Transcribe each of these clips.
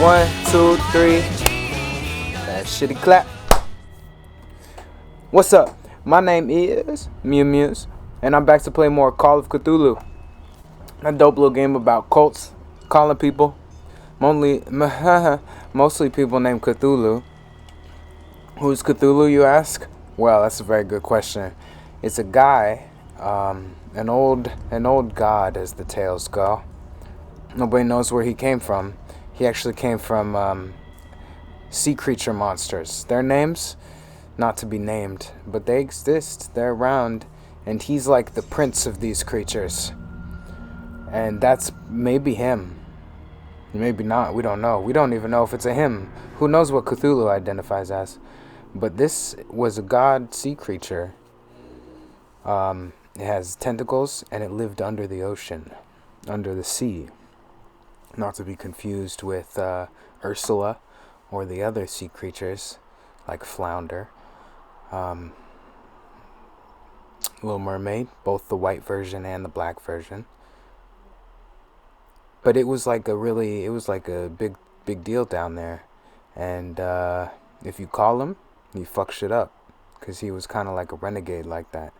1, 2, 3. That shitty clap. What's up? My name is MEWMUSE, and I'm back to play more Call of Cthulhu. A dope little game about cults, calling people. Mostly people named Cthulhu. Who's Cthulhu, you ask? Well, that's a very good question. It's a guy, an old god, as the tales go. Nobody knows where he came from. He actually came from sea creature monsters. Their names, not to be named, but they exist. They're around, and he's like the prince of these creatures. And that's maybe him. Maybe not. We don't know. We don't even know if it's a him. Who knows what Cthulhu identifies as? But this was a god sea creature. It has tentacles, and it lived under the ocean, under the sea. Not to be confused with Ursula or the other sea creatures like Flounder. Little Mermaid, both the white version and the black version. But it was like a big deal down there. And if you call him, you fuck shit up. Because he was kind of like a renegade like that.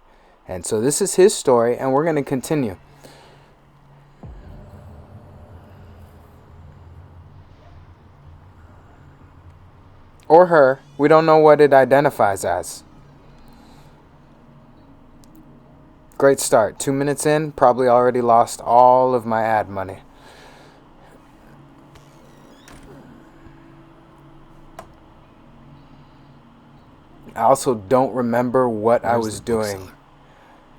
And so this is his story, and we're going to continue. Or her. We don't know what it identifies as. Great start. 2 minutes in, probably already lost all of my ad money. I also don't remember what I was doing.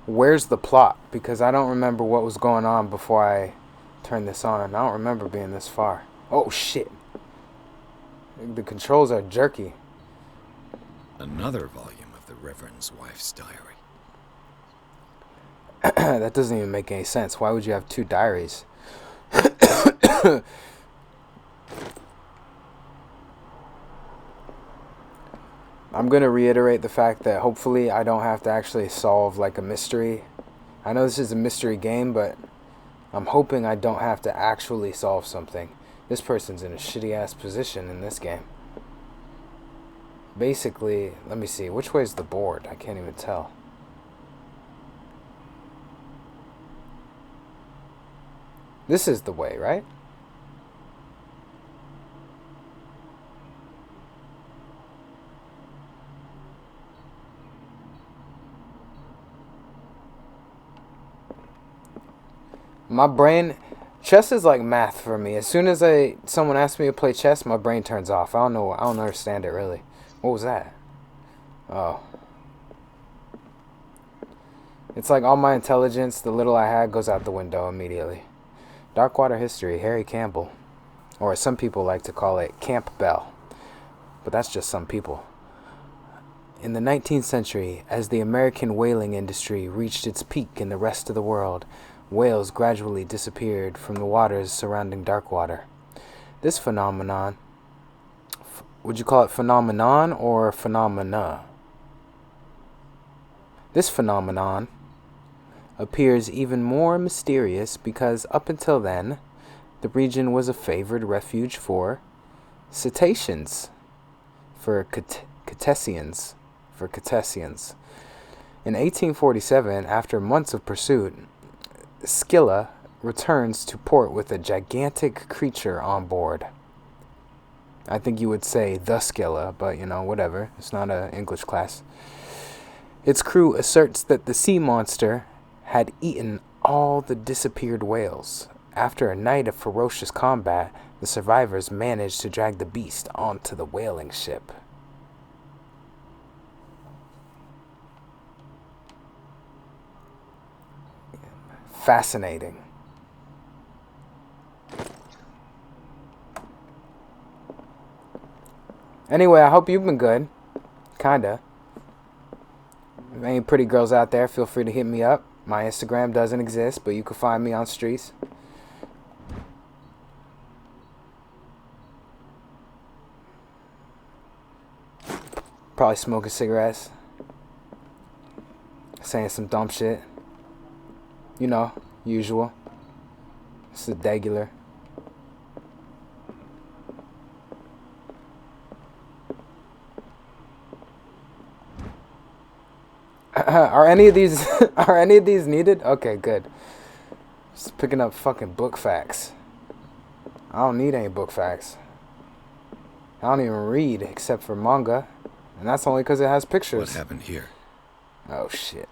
Where's the plot? Because I don't remember what was going on before I turned this on. I don't remember being this far. Oh, shit. The controls are jerky. Another volume of the Reverend's wife's diary. That doesn't even make any sense. Why would you have two diaries? I'm going to reiterate the fact that hopefully I don't have to actually solve like a mystery. I know this is a mystery game, but I'm hoping I don't have to actually solve something. This person's in a shitty ass position in this game. Basically, let me see. Which way is the board? I can't even tell. This is the way, right? My brain, chess is like math for me. As soon as someone asks me to play chess, my brain turns off. I don't understand it really. What was that? Oh. It's like all my intelligence, the little I had, goes out the window immediately. Darkwater history, Harry Campbell. Or some people like to call it Campbell. But that's just some people. In the 19th century, as the American whaling industry reached its peak in the rest of the world, whales gradually disappeared from the waters surrounding Darkwater. This phenomenon, would you call it phenomenon or phenomena? This phenomenon appears even more mysterious because up until then, the region was a favored refuge for cetaceans, for cetaceans. In 1847, after months of pursuit, Scylla returns to port with a gigantic creature on board. I think you would say the Scylla, but whatever. It's not an English class. Its crew asserts that the sea monster had eaten all the disappeared whales. After a night of ferocious combat, the survivors managed to drag the beast onto the whaling ship. Fascinating. Anyway, I hope you've been good. Kinda. If any pretty girls out there, feel free to hit me up. My Instagram doesn't exist, but you can find me on streets. Probably smoking cigarettes. Saying some dumb shit. Usual. It's the regular. Are any of these are any of these needed? Okay, good. Just picking up fucking book facts. I don't need any book facts. I don't even read except for manga, and that's only because it has pictures. What happened here? Oh shit.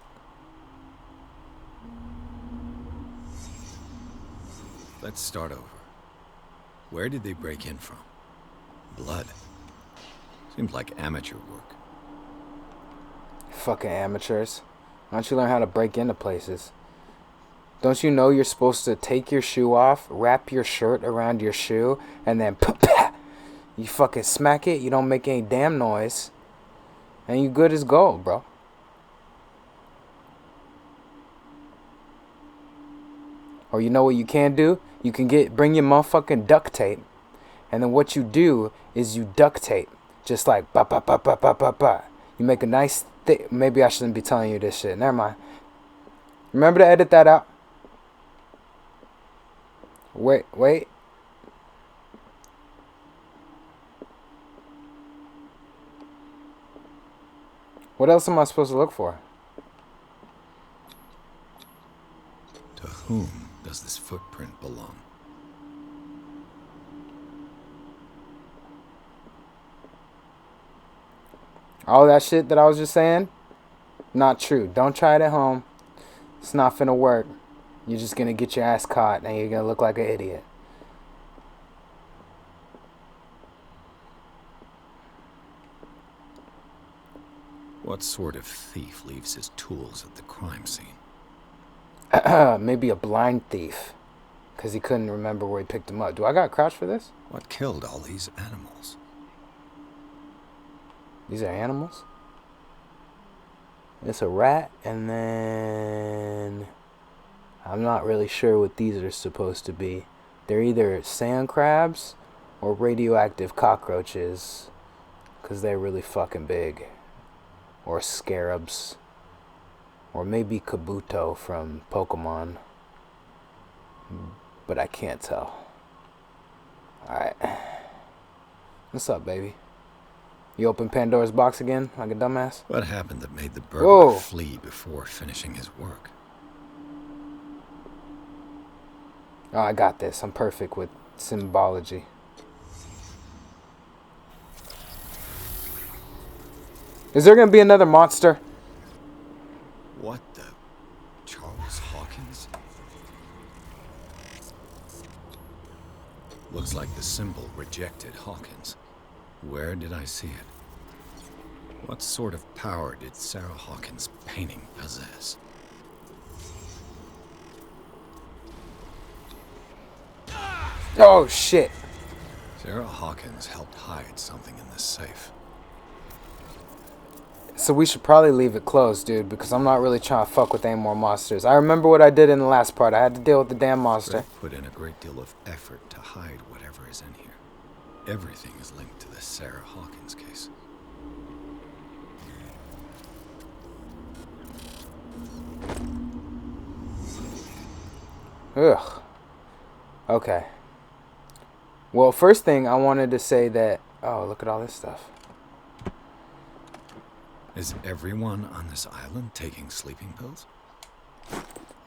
Let's start over. Where did they break in from? Blood. Seems like amateur work. Fucking amateurs. Why don't you learn how to break into places? Don't you know you're supposed to take your shoe off, wrap your shirt around your shoe, and then you fucking smack it, you don't make any damn noise, and you good as gold, bro. Or you know what you can do? You can bring your motherfucking duct tape, and then what you do is you duct tape, just like ba ba ba ba ba ba ba. You make a nice thick. Maybe I shouldn't be telling you this shit. Never mind. Remember to edit that out. Wait. What else am I supposed to look for? To whom does this footprint belong? All that shit that I was just saying, not true. Don't try it at home. It's not finna work. You're just gonna get your ass caught and you're gonna look like an idiot. What sort of thief leaves his tools at the crime scene? Maybe a blind thief. Because he couldn't remember where he picked them up. Do I got crouch for this? What killed all these animals? These are animals? It's a rat, and then I'm not really sure what these are supposed to be. They're either sand crabs or radioactive cockroaches, because they're really fucking big. Or scarabs. Or maybe Kabuto from Pokemon. But I can't tell. Alright. What's up, baby? You open Pandora's box again, like a dumbass? What happened that made the burglar flee before finishing his work? Oh, I got this. I'm perfect with symbology. Is there gonna be another monster? What the? Charles Hawkins? Looks like the symbol rejected Hawkins. Where did I see it? What sort of power did Sarah Hawkins' painting possess? Oh, shit. Sarah Hawkins helped hide something in this safe. So we should probably leave it closed, dude, because I'm not really trying to fuck with any more monsters. I remember what I did in the last part. I had to deal with the damn monster. Greg put in a great deal of effort to hide whatever is in here. Everything is linked to the Sarah Hawkins case. Ugh. Okay. Well, first thing I wanted to say that... Oh, look at all this stuff. Is everyone on this island taking sleeping pills?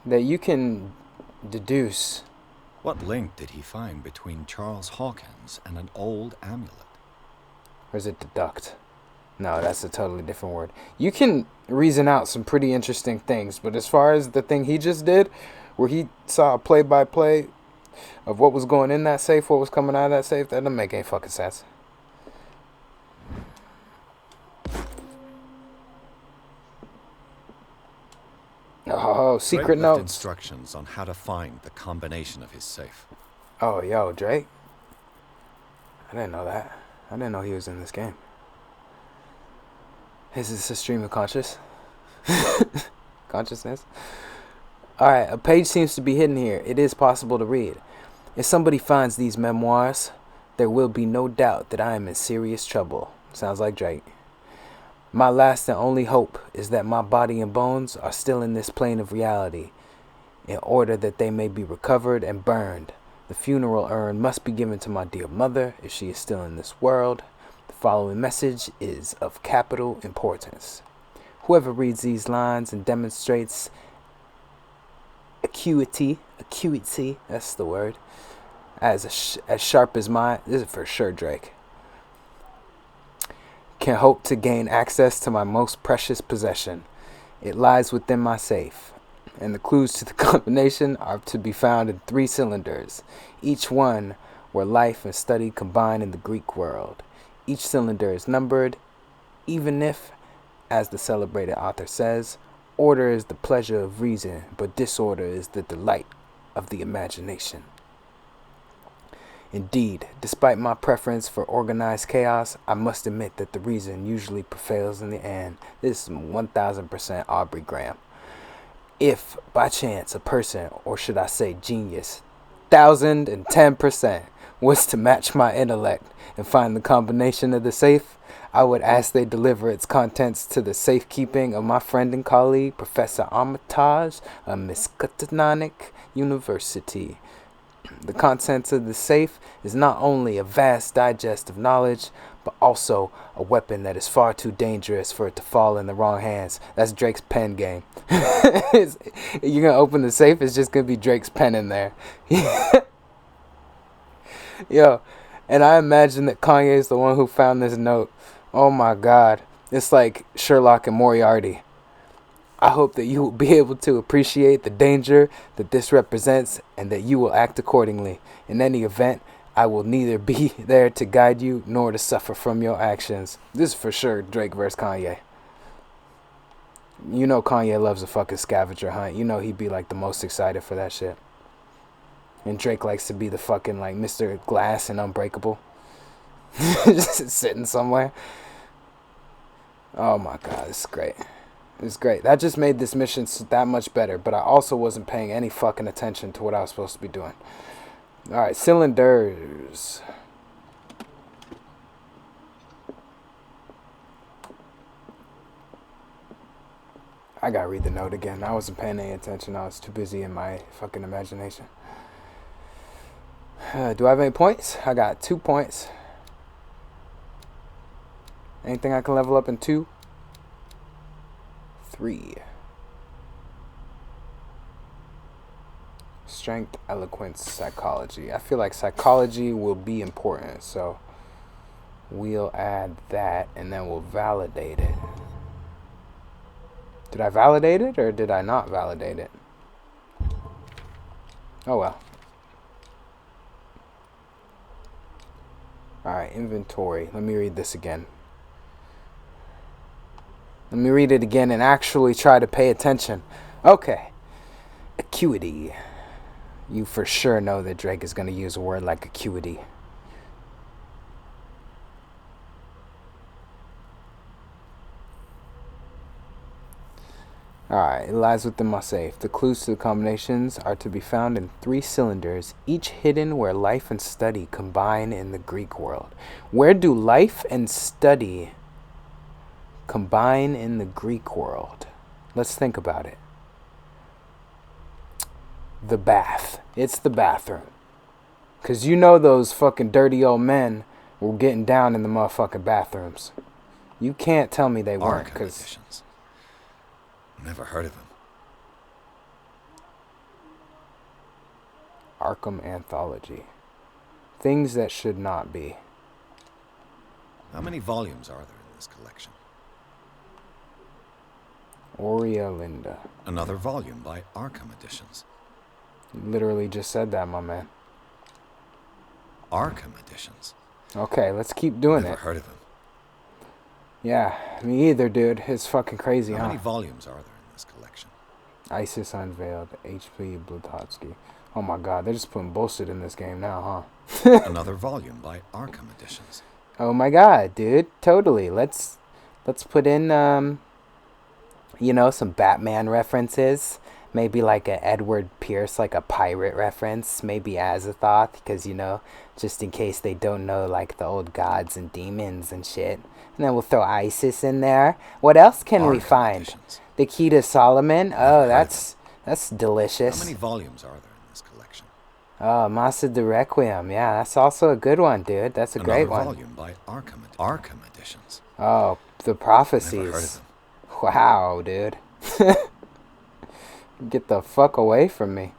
That you can deduce... What link did he find between Charles Hawkins and an old amulet? Or is it deduct? No, that's a totally different word. You can reason out some pretty interesting things, but as far as the thing he just did, where he saw a play-by-play of what was going in that safe, what was coming out of that safe, that doesn't make any fucking sense. Oh, secret notes. Instructions on how to find the combination of his safe. Oh, yo, Drake. I didn't know that. I didn't know he was in this game. Is this a stream of consciousness? Alright, a page seems to be hidden here. It is possible to read. If somebody finds these memoirs, there will be no doubt that I am in serious trouble. Sounds like Drake. My last and only hope is that my body and bones are still in this plane of reality, in order that they may be recovered and burned. The funeral urn must be given to my dear mother if she is still in this world. The following message is of capital importance. Whoever reads these lines and demonstrates acuity, that's the word, as sharp as mine, this is for sure Drake, can hope to gain access to my most precious possession. It lies within my safe, and the clues to the combination are to be found in 3 cylinders, each one where life and study combine in the Greek world. Each cylinder is numbered, even if, as the celebrated author says, order is the pleasure of reason, but disorder is the delight of the imagination. Indeed, despite my preference for organized chaos, I must admit that the reason usually prevails in the end. This is 1000% Aubrey Graham. If, by chance, a person, or should I say genius, 1010% was to match my intellect and find the combination of the safe, I would ask they deliver its contents to the safekeeping of my friend and colleague, Professor Armitage of Miskatonic University. The contents of the safe is not only a vast digest of knowledge, but also a weapon that is far too dangerous for it to fall in the wrong hands. That's Drake's pen game. You're going to open the safe, it's just going to be Drake's pen in there. Yo, and I imagine that Kanye is the one who found this note. Oh my God. It's like Sherlock and Moriarty. I hope that you will be able to appreciate the danger that this represents and that you will act accordingly. In any event, I will neither be there to guide you nor to suffer from your actions. This is for sure Drake versus Kanye. You know Kanye loves a fucking scavenger hunt. You know he'd be like the most excited for that shit. And Drake likes to be the fucking like Mr. Glass and Unbreakable. Just sitting somewhere. Oh my God, this is great. It's great. That just made this mission that much better, but I also wasn't paying any fucking attention to what I was supposed to be doing. Alright, cylinders. I gotta read the note again. I wasn't paying any attention. I was too busy in my fucking imagination. Do I have any points? I got 2 points. Anything I can level up in 2? 3. Strength, eloquence, psychology. I feel like psychology will be important, so we'll add that and then we'll validate it. Did I validate it or did I not validate it? Oh well. Alright, inventory. Let me read this again. Let me read it again and actually try to pay attention. Okay. Acuity. You for sure know that Drake is going to use a word like acuity. Alright, it lies within my safe. The clues to the combinations are to be found in 3 cylinders, each hidden where life and study combine in the Greek world. Where do life and study combine in the Greek world? Let's think about it. The bath. It's the bathroom. Because you know those fucking dirty old men were getting down in the motherfucking bathrooms. You can't tell me they weren't. Cause never heard of them. Arkham Anthology. Things that should not be. How many volumes are there in this collection? Aurea Linda. Another volume by Arkham Editions. You literally just said that, my man. Arkham Editions. Okay, let's keep doing Never it. heard of them. Yeah, me either, dude. It's fucking crazy, How huh? many volumes are there in this collection? ISIS Unveiled, H.P. Blavatsky. Oh my God, they're just putting bullshit in this game now, huh? Another volume by Arkham Editions. Oh my God, dude. Totally. Let's put in some Batman references. Maybe like a Edward Pierce, like a pirate reference. Maybe Azathoth, because, just in case they don't know, like, the old gods and demons and shit. And then we'll throw ISIS in there. What else can we find? Editions. The Key to Solomon. Oh, that's delicious. How many volumes are there in this collection? Oh, Massa de Requiem. Yeah, that's also a good one, dude. That's a great one. Another volume by Arkham Editions. Oh, the Never heard prophecies. of them. Wow, dude. Get the fuck away from me.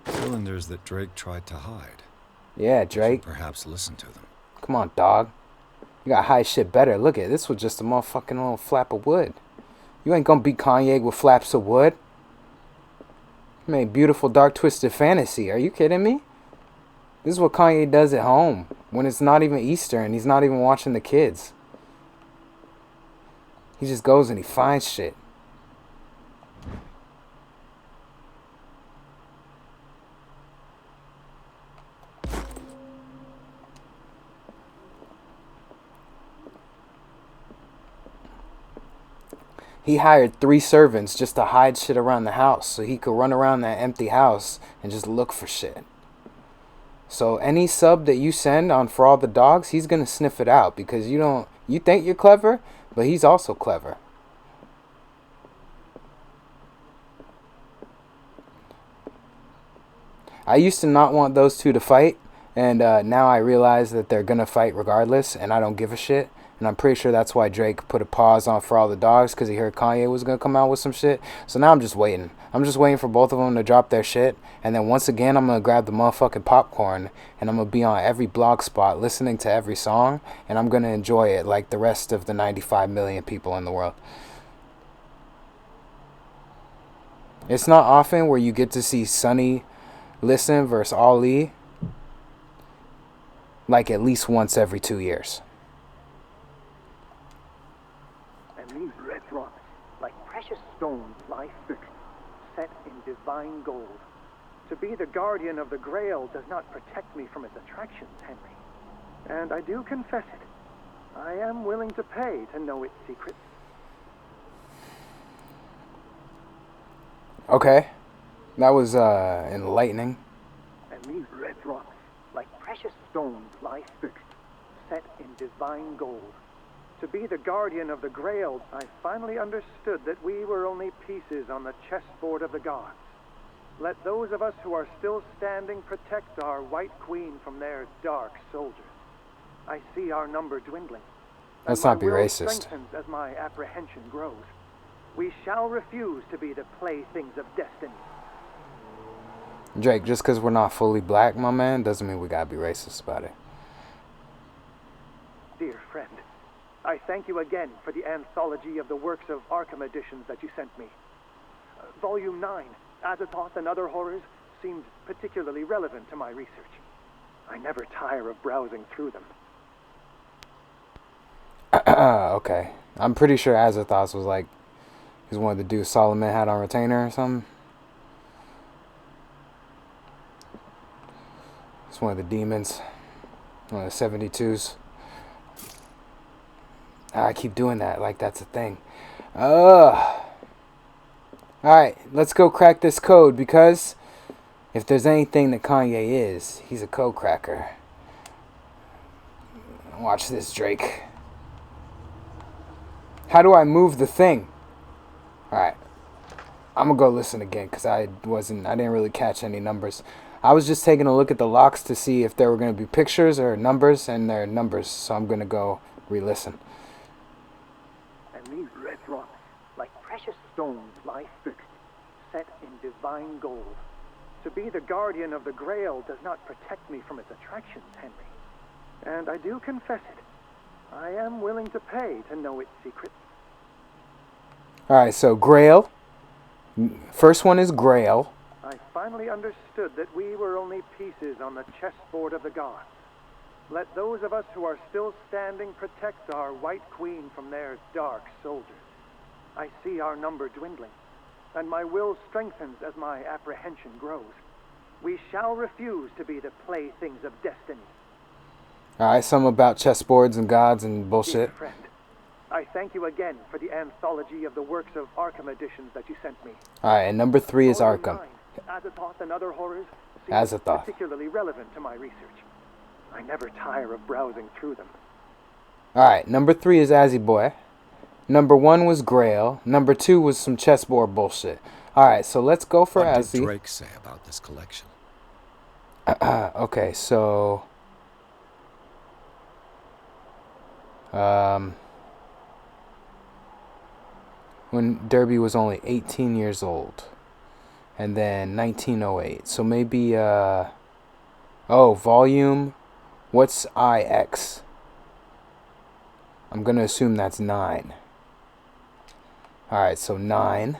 Cylinders that Drake tried to hide. Yeah, We should Drake. perhaps listen to them. Come on, dog. You got high shit better. Look at this was just a motherfucking little flap of wood. You ain't gonna beat Kanye with flaps of wood. He made beautiful, dark, twisted fantasy. Are you kidding me? This is what Kanye does at home when it's not even Easter and he's not even watching the kids. He just goes and he finds shit. He hired 3 servants just to hide shit around the house so he could run around that empty house and just look for shit. So any sub that you send on For All the Dogs, he's going to sniff it out because you think you're clever, but he's also clever. I used to not want those two to fight, and now I realize that they're going to fight regardless, and I don't give a shit. And I'm pretty sure that's why Drake put a pause on For All the Dogs, because he heard Kanye was going to come out with some shit. So now I'm just waiting. I'm just waiting for both of them to drop their shit. And then once again, I'm going to grab the motherfucking popcorn, and I'm going to be on every blog spot listening to every song, and I'm going to enjoy it like the rest of the 95 million people in the world. It's not often where you get to see Sonny listen versus Ali like at least once every 2 years. These red rocks, like precious stones, lie fixed, set in divine gold. To be the guardian of the Grail does not protect me from its attractions, Henry. And I do confess it. I am willing to pay to know its secrets. Okay. That was enlightening. And these red rocks, like precious stones, lie fixed, set in divine gold. To be the guardian of the Grail, I finally understood that we were only pieces on the chessboard of the gods. Let those of us who are still standing protect our White Queen from their dark soldiers. I see our number dwindling. Let's not be racist. Strengthens as my apprehension grows. We shall refuse to be the playthings of destiny. Drake, just because we're not fully black, my man, doesn't mean we gotta be racist about it. Dear friend, I thank you again for the anthology of the works of Arkham editions that you sent me. Volume 9, Azathoth and Other Horrors, seemed particularly relevant to my research. I never tire of browsing through them. Okay. I'm pretty sure Azathoth was like, he's one of the dudes Solomon had on retainer or something. It's one of the demons. One of the 72s. I keep doing that like that's a thing. Alright, let's go crack this code, because if there's anything that Kanye is, he's a code cracker. Watch this, Drake. How do I move the thing? Alright. I'm gonna go listen again because I didn't really catch any numbers. I was just taking a look at the locks to see if there were gonna be pictures or numbers, and there are numbers, so I'm gonna go re-listen. And these red rocks, like precious stones, lie fixed, set in divine gold. To be the guardian of the Grail does not protect me from its attractions, Henry. And I do confess it. I am willing to pay to know its secrets. Alright, so Grail. First one is Grail. I finally understood that we were only pieces on the chessboard of the gods. Let those of us who are still standing protect our White Queen from their dark soldiers. I see our number dwindling, and my will strengthens as my apprehension grows. We shall refuse to be the playthings of destiny. Alright, some about chessboards and gods and bullshit. Dear friend, I thank you again for the anthology of the works of Arkham editions that you sent me. Alright, and number 3 is Volume Arkham. 9, Azathoth and Other Horrors, seem Azathoth. particularly relevant to my research. I never tire of browsing through them. Alright, number 3 is Azzy Boy. Number 1 was Grail. Number 2 was some chessboard bullshit. Alright, so let's go for What Azzy. did Drake say about this collection? Okay, so when Derby was only 18 years old. And then 1908. So maybe, volume. What's IX? I'm going to assume that's 9. Alright, so 9.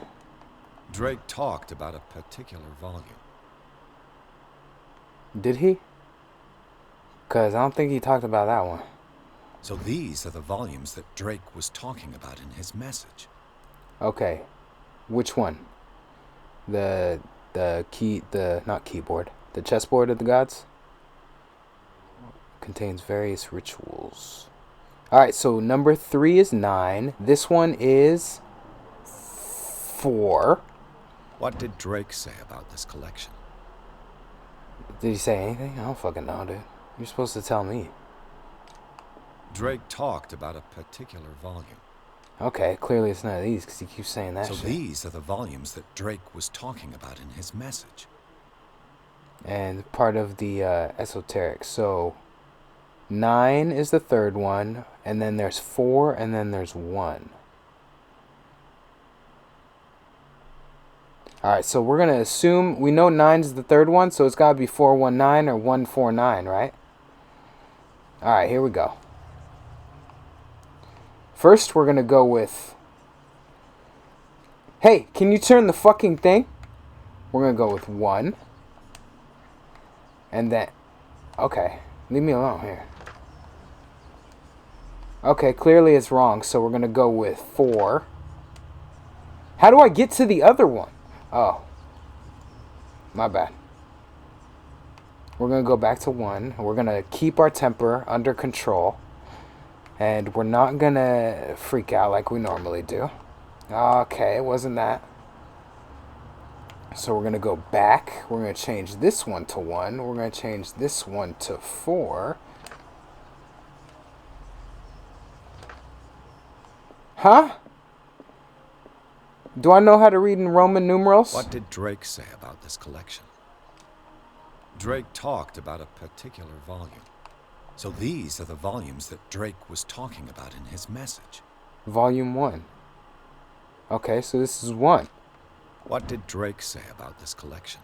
Drake talked about a particular volume. Did he? Because I don't think he talked about that one. So these are the volumes that Drake was talking about in his message. Okay. Which one? The not keyboard. The chessboard of the gods? Contains various rituals. Alright, so number 3 is 9. This one is 4. What did Drake say about this collection? Did he say anything? I don't fucking know, dude. You're supposed to tell me. Drake talked about a particular volume. Okay, clearly it's none of these because he keeps saying that So shit. these are the volumes that Drake was talking about in his message. And part of the esoteric. So 9 is the third one, and then there's 4, and then there's 1. Alright, so we're going to assume, we know 9 is the third one, so it's got to be 419 or 149, right? Alright, here we go. First, we're going to go with... Hey, can you turn the fucking thing? We're going to go with 1. And then... Okay, leave me alone here. Okay, clearly it's wrong, so we're going to go with 4. How do I get to the other one? Oh. My bad. We're going to go back to 1. We're going to keep our temper under control. And we're not going to freak out like we normally do. Okay, it wasn't that. So we're going to go back. We're going to change this one to 1. We're going to change this one to 4. Huh? Do I know how to read in Roman numerals? What did Drake say about this collection? Drake talked about a particular volume. So these are the volumes that Drake was talking about in his message. Volume 1. Okay, so this is 1. What did Drake say about this collection?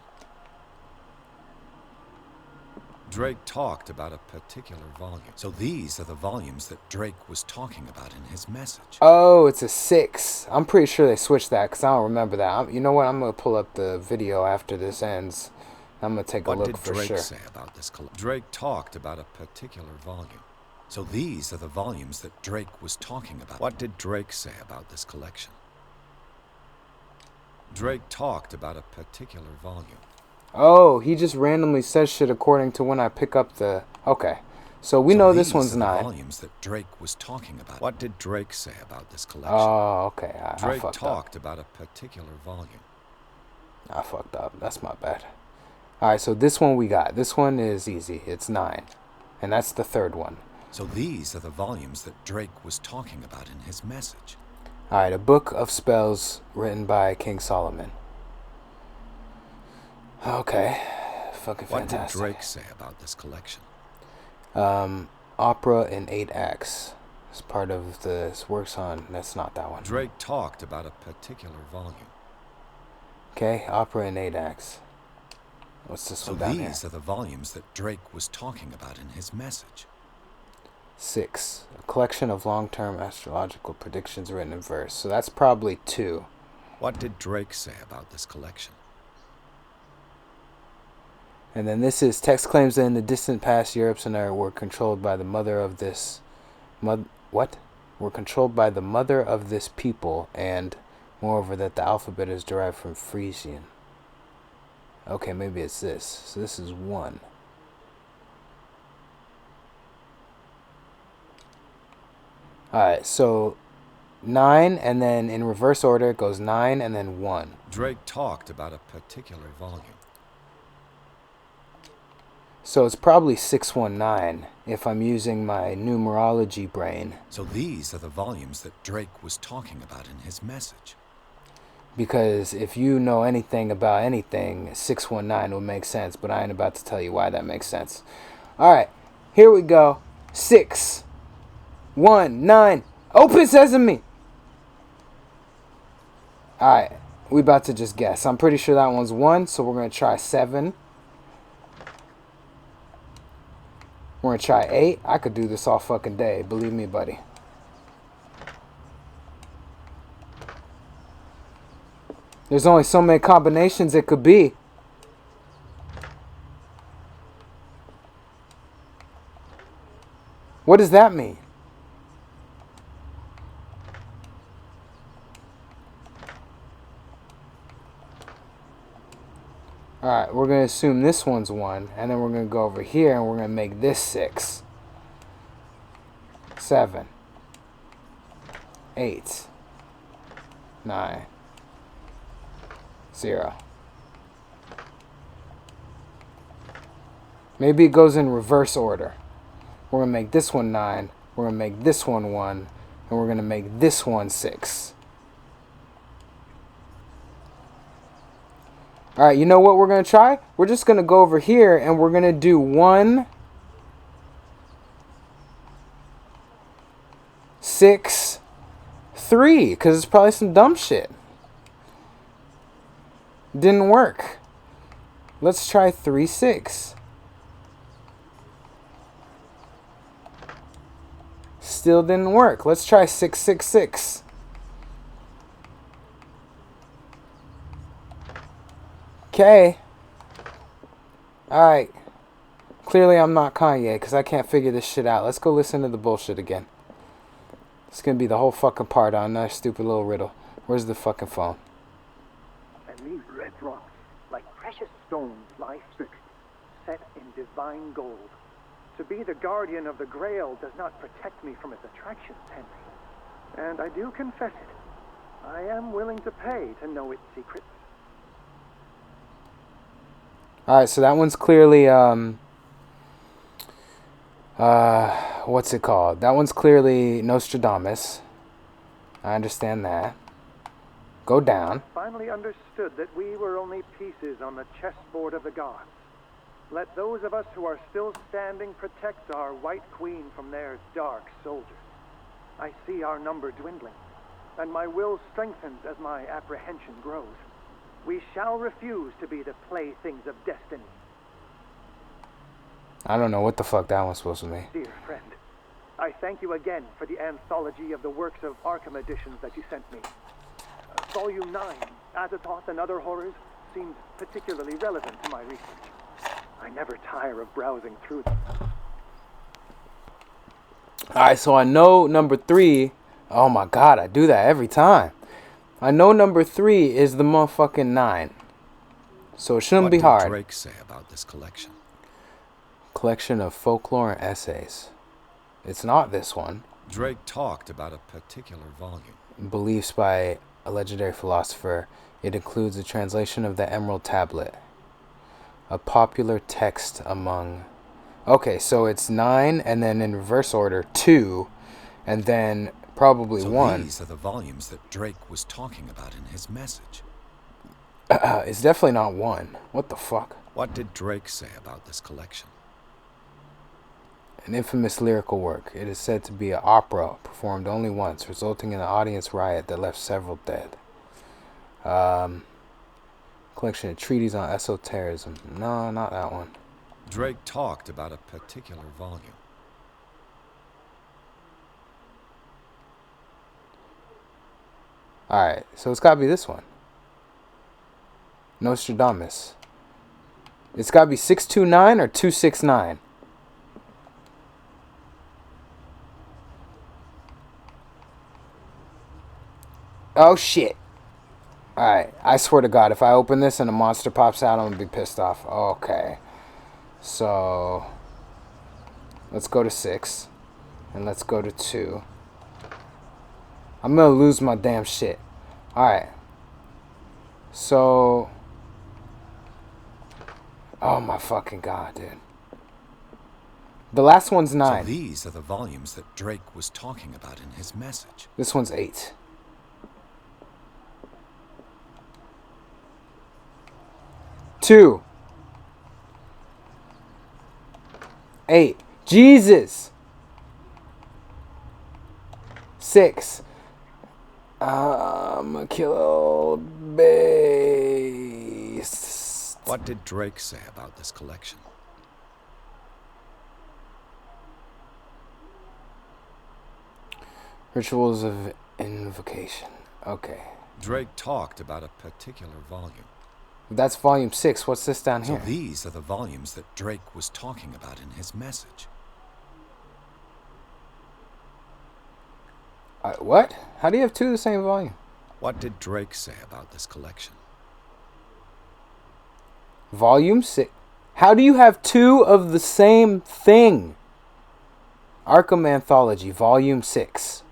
Drake talked about a particular volume. So these are the volumes that Drake was talking about in his message. Oh, it's a 6. I'm pretty sure they switched that because I don't remember that. You know what? I'm going to pull up the video after this ends. I'm going to take a look for sure. What did Drake say about this collection? Drake talked about a particular volume. So these are the volumes that Drake was talking about. What did Drake say about this collection? Drake talked about a particular volume. Oh, he just randomly says shit according to when I pick up the... Okay. So we know this one's 9. Volumes that Drake was talking about. What did Drake say about this collection? Oh, okay. I Drake fucked talked up. about a particular volume. I fucked up. That's my bad. Alright, so this one we got. This one is easy. It's 9. And that's the third one. So these are the volumes that Drake was talking about in his message. Alright, a book of spells written by King Solomon. Okay. Fucking fantastic. What did Drake say about this collection? Opera in 8 acts. It's part of this works on... That's not that one. Drake talked about a particular volume. Okay, opera in 8 acts. What's this one down here? So these are the volumes that Drake was talking about in his message. 6. A collection of long-term astrological predictions written in verse. So that's probably 2. What did Drake say about this collection? And then this is text claims that in the distant past, Europe's and were controlled by the mother of this... What? Were controlled by the mother of this people, and moreover that the alphabet is derived from Frisian. Okay, maybe it's this. So this is 1. Alright, so 9, and then in reverse order it goes 9 and then 1. Drake talked about a particular volume. So it's probably 619 if I'm using my numerology brain. So these are the volumes that Drake was talking about in his message. Because if you know anything about anything, 619 would make sense, but I ain't about to tell you why that makes sense. Alright, here we go. 6, 1, 9. Open sesame! Alright, we about to just guess. I'm pretty sure that one's 1, so we're going to try 7. We're going to try 8. I could do this all fucking day. Believe me, buddy. There's only so many combinations it could be. What does that mean? Alright, we're going to assume this one's 1. And then we're going to go over here and we're going to make this 6. 7. 8. 9. 0. Maybe it goes in reverse order. We're going to make this one 9. We're going to make this one 1. And we're going to make this one 6. Alright, you know what we're going to try? We're just going to go over here and we're going to do 1, 6, 3. Because it's probably some dumb shit. Didn't work. Let's try 3, 6. Still didn't work. Let's try 6, 6, 6. Okay. Alright. Clearly I'm not Kanye because I can't figure this shit out. Let's go listen to the bullshit again. It's going to be the whole fucking part on another stupid little riddle. Where's the fucking phone? And these red rocks, like precious stones, lie fixed, set in divine gold. To be the guardian of the Grail does not protect me from its attractions, Henry. And I do confess it. I am willing to pay to know its secrets. Alright, so that one's clearly, what's it called? That one's clearly Nostradamus. I understand that. Go down. Finally understood that we were only pieces on the chessboard of the gods. Let those of us who are still standing protect our White Queen from their dark soldiers. I see our number dwindling, and my will strengthens as my apprehension grows. We shall refuse to be the playthings of destiny. I don't know what the fuck that one's supposed to mean. Dear friend, I thank you again for the anthology of the works of Arkham editions that you sent me. Volume 9, Azathoth and Other Horrors, seems particularly relevant to my research. I never tire of browsing through them. Alright, so I know number 3. Oh my god, I do that every time. I know number 3 is the motherfucking 9. So it shouldn't be hard. What did Drake say about this collection? Collection of folklore and essays. It's not this one. Drake talked about a particular volume. Beliefs by a legendary philosopher. It includes a translation of the Emerald Tablet. A popular text among... Okay, so it's 9, and then in reverse order, 2, and then probably so 1. These are the volumes that Drake was talking about in his message. It's definitely not 1. What the fuck? What did Drake say about this collection? An infamous lyrical work. It is said to be an opera performed only once, resulting in an audience riot that left several dead. Collection of treatises on esotericism. No, not that one. Drake talked about a particular volume. Alright, so it's gotta be this one. Nostradamus. It's gotta be 629 or 269. Oh shit. Alright, I swear to God, if I open this and a monster pops out, I'm gonna be pissed off. Okay. So, let's go to 6. And let's go to 2. I'm gonna lose my damn shit. Alright. So, oh my fucking God, dude. The last one's 9. So these are the volumes that Drake was talking about in his message. This one's 8. Two. 8. Jesus. 6. A kill base. What did Drake say about this collection? Rituals of invocation. Okay. Drake talked about a particular volume. That's volume 6. What's this down here? So these are the volumes that Drake was talking about in his message. What? How do you have 2 of the same volume? What did Drake say about this collection? Volume 6. How do you have 2 of the same thing? Arkham Anthology, Volume 6.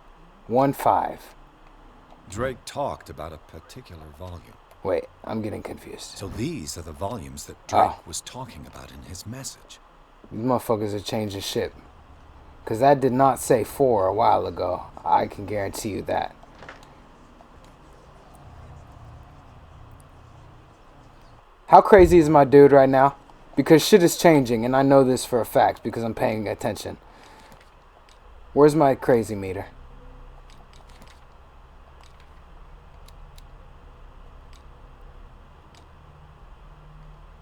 1-5. Drake talked about a particular volume. Wait, I'm getting confused. So these are the volumes that Drake was talking about in his message. These motherfuckers are changing shit. Because that did not say 4 a while ago. I can guarantee you that. How crazy is my dude right now? Because shit is changing, and I know this for a fact because I'm paying attention. Where's my crazy meter?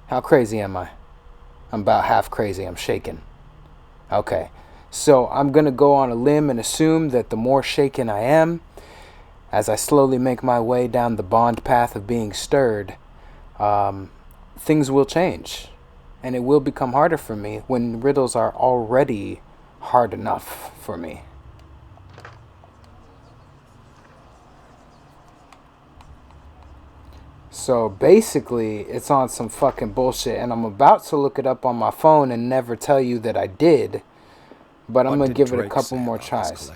How crazy am I? I'm about half crazy. I'm shaking. Okay. So I'm going to go on a limb and assume that the more shaken I am, as I slowly make my way down the bond path of being stirred, things will change. And it will become harder for me when riddles are already hard enough for me. So basically, it's on some fucking bullshit, and I'm about to look it up on my phone and never tell you that I did, but I'm going to give it a couple more tries.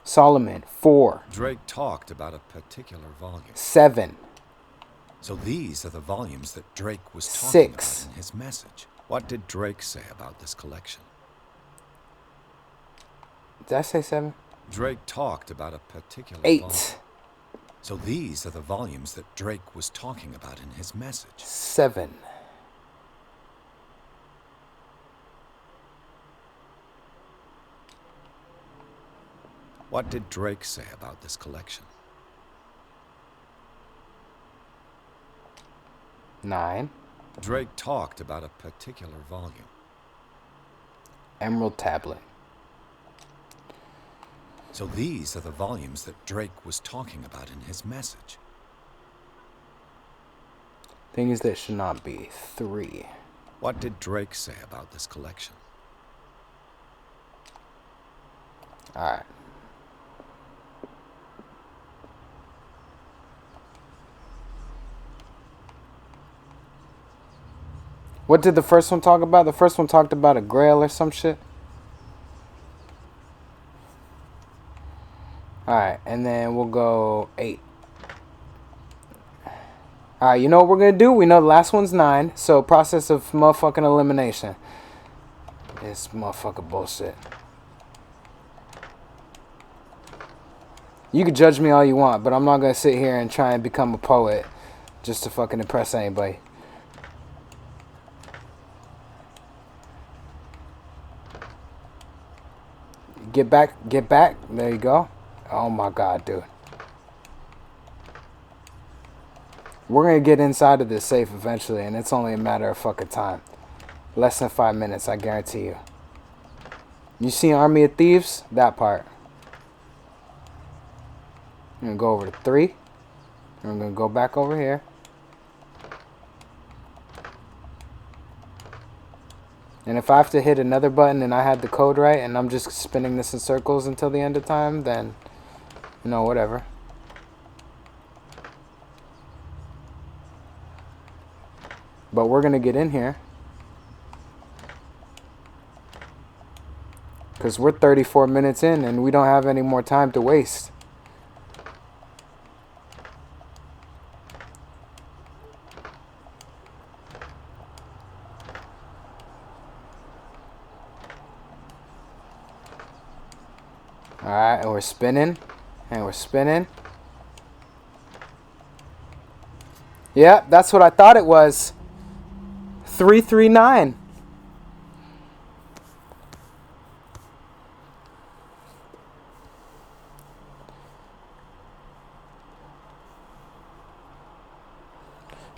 Solomon, 4. Drake talked about a particular volume. 7. So these are the volumes that Drake was talking 6. about in his message. What did Drake say about this collection? Did I say 7? Drake talked about a particular 8. volume. So these are the volumes that Drake was talking about in his message. 7. What did Drake say about this collection? 9. Drake talked about a particular volume. Emerald Tablet. So these are the volumes that Drake was talking about in his message. Thing is, that should not be 3. What did Drake say about this collection? Alright. What did the first one talk about? The first one talked about a grail or some shit. Alright, and then we'll go 8. Alright, you know what we're going to do? We know the last one's 9, so process of motherfucking elimination. This motherfucking bullshit. You can judge me all you want, but I'm not going to sit here and try and become a poet just to fucking impress anybody. Get back, get back. There you go. Oh my god, dude. We're gonna get inside of this safe eventually, and it's only a matter of fucking time. Less than 5 minutes, I guarantee you. You see Army of Thieves? That part. I'm gonna go over to 3. I'm gonna go back over here. And if I have to hit another button and I had the code right and I'm just spinning this in circles until the end of time, then, you know, whatever. But we're going to get in here. Because we're 34 minutes in and we don't have any more time to waste. Alright, and we're spinning. And we're spinning. Yeah, that's what I thought it was. 339.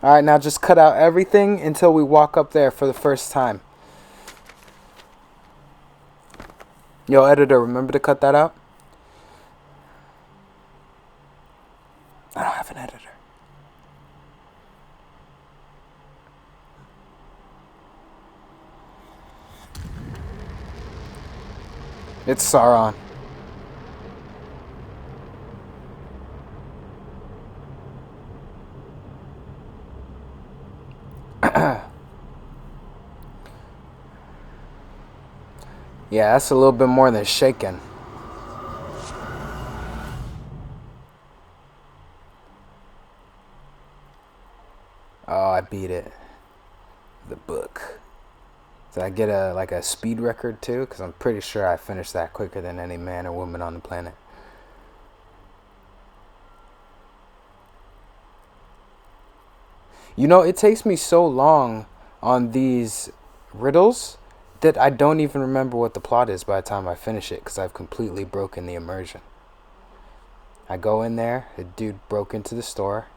Alright, now just cut out everything until we walk up there for the first time. Yo, editor, remember to cut that out? I don't have an editor. It's Sauron. Yeah, that's a little bit more than shaken. Oh, I beat it. The book. Did I get a speed record too? Because I'm pretty sure I finished that quicker than any man or woman on the planet. You know, it takes me so long on these riddles that I don't even remember what the plot is by the time I finish it, because I've completely broken the immersion. I go in there, a dude broke into the store,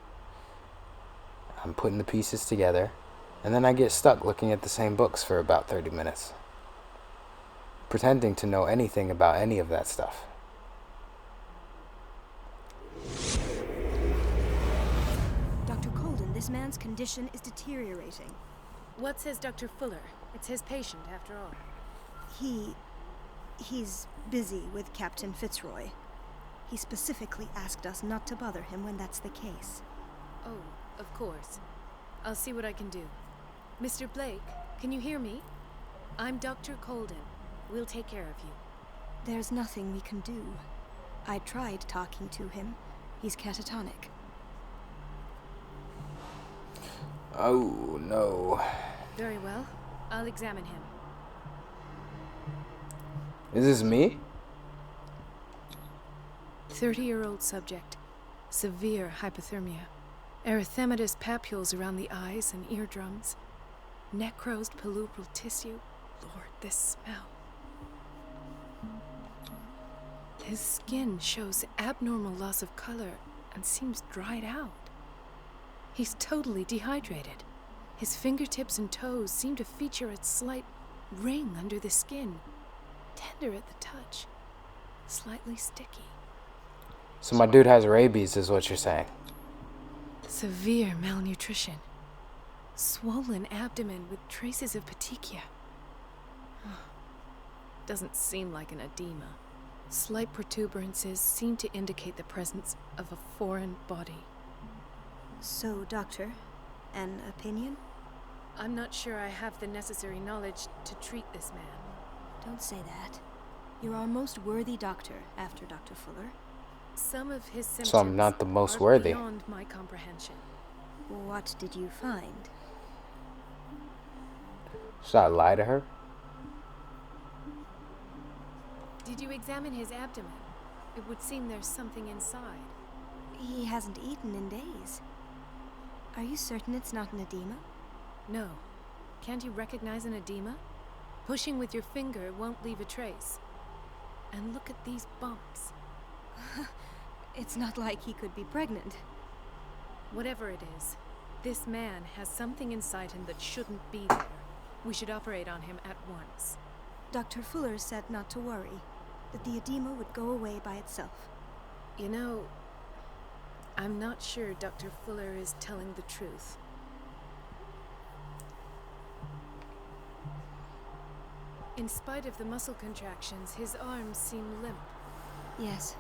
I'm putting the pieces together, and then I get stuck looking at the same books for about 30 minutes, pretending to know anything about any of that stuff. Dr. Colden, this man's condition is deteriorating. What says Dr. Fuller? It's his patient, after all. He's busy with Captain Fitzroy. He specifically asked us not to bother him when that's the case. Oh, of course. I'll see what I can do. Mr. Blake, can you hear me? I'm Dr. Colden. We'll take care of you. There's nothing we can do. I tried talking to him. He's catatonic. Oh, no. Very well. I'll examine him. Is this me? 30-year-old subject. Severe hypothermia. Erythematous papules around the eyes and eardrums. Necrosed palpebral tissue. Lord, this smell. His skin shows abnormal loss of color and seems dried out. He's totally dehydrated. His fingertips and toes seem to feature a slight ring under the skin. Tender at the touch. Slightly sticky. So my dude has rabies, is what you're saying. Severe malnutrition. Swollen abdomen with traces of petechia. Doesn't seem like an edema. Slight protuberances seem to indicate the presence of a foreign body. So, Doctor, an opinion? I'm not sure I have the necessary knowledge to treat this man. Don't say that. You're our most worthy doctor after Dr. Fuller. Some of his symptoms So I'm not the most are worthy. beyond my comprehension. What did you find? Should I lie to her? Did you examine his abdomen? It would seem there's something inside. He hasn't eaten in days. Are you certain it's not an edema? No. Can't you recognize an edema? Pushing with your finger won't leave a trace. And look at these bumps. It's not like he could be pregnant. Whatever it is, this man has something inside him that shouldn't be there. We should operate on him at once. Dr. Fuller said not to worry, that the edema would go away by itself. You know, I'm not sure Dr. Fuller is telling the truth. In spite of the muscle contractions, his arms seem limp. Yes.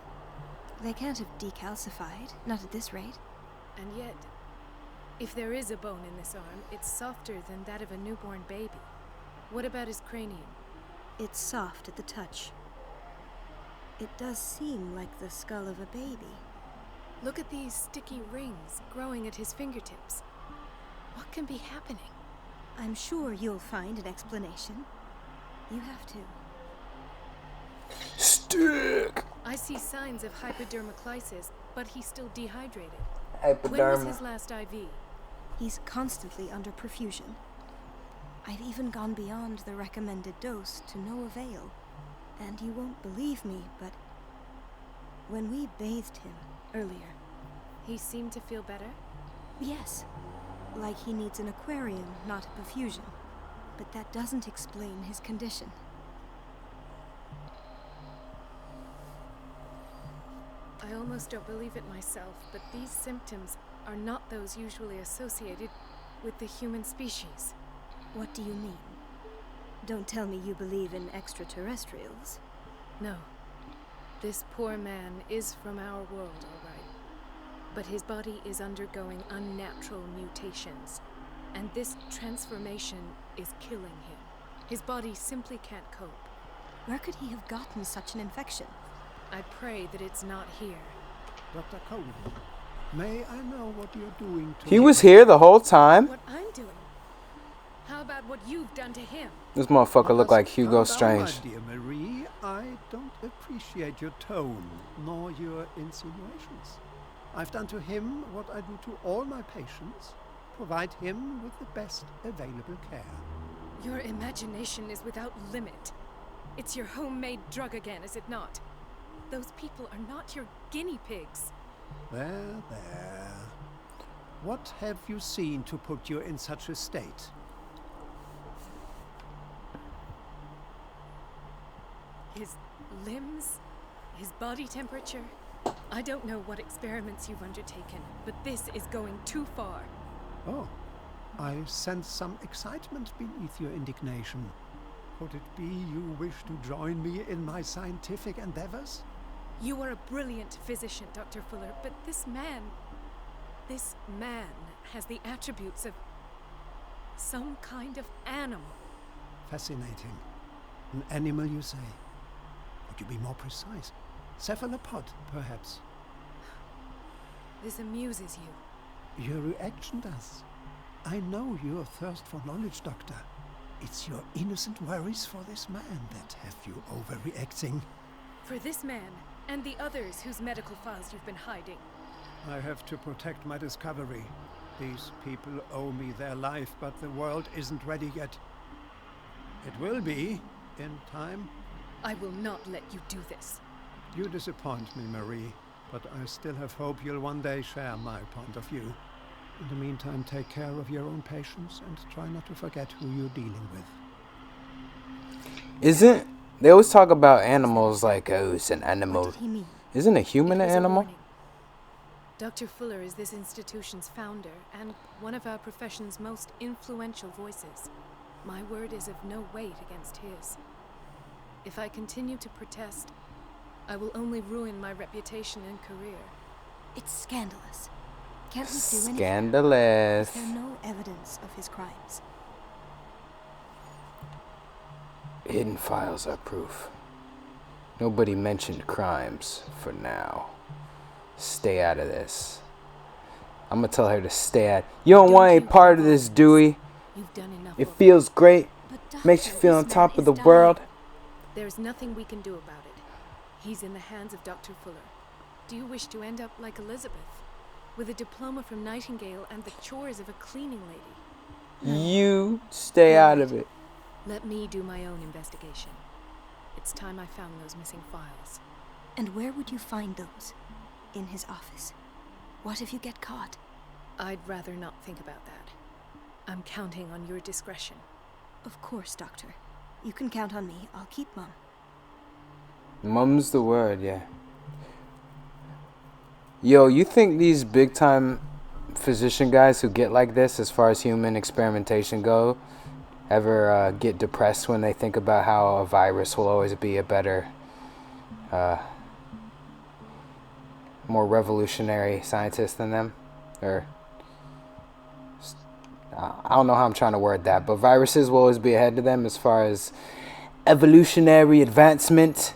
They can't have decalcified, not at this rate. And yet, if there is a bone in this arm, it's softer than that of a newborn baby. What about his cranium? It's soft at the touch. It does seem like the skull of a baby. Look at these sticky rings growing at his fingertips. What can be happening? I'm sure you'll find an explanation. You have to. Stick! I see signs of hypodermoclysis, but he's still dehydrated. When was Hypoderm. his last IV? He's constantly under perfusion. I've even gone beyond the recommended dose to no avail. And you won't believe me, but when we bathed him earlier... He seemed to feel better? Yes. like he needs an aquarium, not a perfusion. But that doesn't explain his condition. I almost don't believe it myself, but these symptoms are not those usually associated with the human species. What do you mean? Don't tell me you believe in extraterrestrials. No. This poor man is from our world, all right. But his body is undergoing unnatural mutations, and this transformation is killing him. His body simply can't cope. Where could he have gotten such an infection? I pray that it's not here. Dr. Coleman, may I know what you're doing to He was here the whole time. What I'm doing? How about what you've done to him? This motherfucker look like Hugo Calm down, Strange. my dear Marie. I don't appreciate your tone, nor your insinuations. I've done to him what I do to all my patients. Provide him with the best available care. Your imagination is without limit. It's your homemade drug again, is it not? Those people are not your guinea pigs. There, there. What have you seen to put you in such a state? His limbs, his body temperature. I don't know what experiments you've undertaken, but this is going too far. Oh, I sense some excitement beneath your indignation. Could it be you wish to join me in my scientific endeavors? You are a brilliant physician, Dr. Fuller, but this man has the attributes of some kind of animal. Fascinating. An animal, you say? Could you be more precise? Cephalopod, perhaps? This amuses you. Your reaction does. I know your thirst for knowledge, Doctor. It's your innocent worries for this man that have you overreacting. For this man, and the others whose medical files you've been hiding. I have to protect my discovery. These people owe me their life, but the world isn't ready yet. It will be, in time. I will not let you do this. You disappoint me, Marie, but I still have hope you'll one day share my point of view. In the meantime, take care of your own patients and try not to forget who you're dealing with. They always talk about animals like, oh, it's an animal. What did he mean? Isn't a human It an was a animal? warning. Dr. Fuller is this institution's founder and one of our profession's most influential voices. My word is of no weight against his. If I continue to protest, I will only ruin my reputation and career. It's scandalous. Can't we do anything? Scandalous. Is there no evidence of his crimes? Hidden files are proof. Nobody mentioned crimes for now. Stay out of this. I'm gonna tell her to stay out. You don't want any part of this, Dewey. You've done enough. It feels great. But Makes you doctor, feel on this top man of the is dying. world. There's nothing we can do about it. He's in the hands of Dr. Fuller. Do you wish to end up like Elizabeth, with a diploma from Nightingale and the chores of a cleaning lady? You stay out of it. Let me do my own investigation. It's time I found those missing files. And where would you find those? In his office. What if you get caught? I'd rather not think about that. I'm counting on your discretion. Of course, Doctor. You can count on me. I'll keep Mum. Mum's the word, yeah. Yo, you think these big time physician guys who get like this as far as human experimentation go ever get depressed when they think about how a virus will always be a better more revolutionary scientist than them? Or I don't know how I'm trying to word that, but viruses will always be ahead of them as far as evolutionary advancement.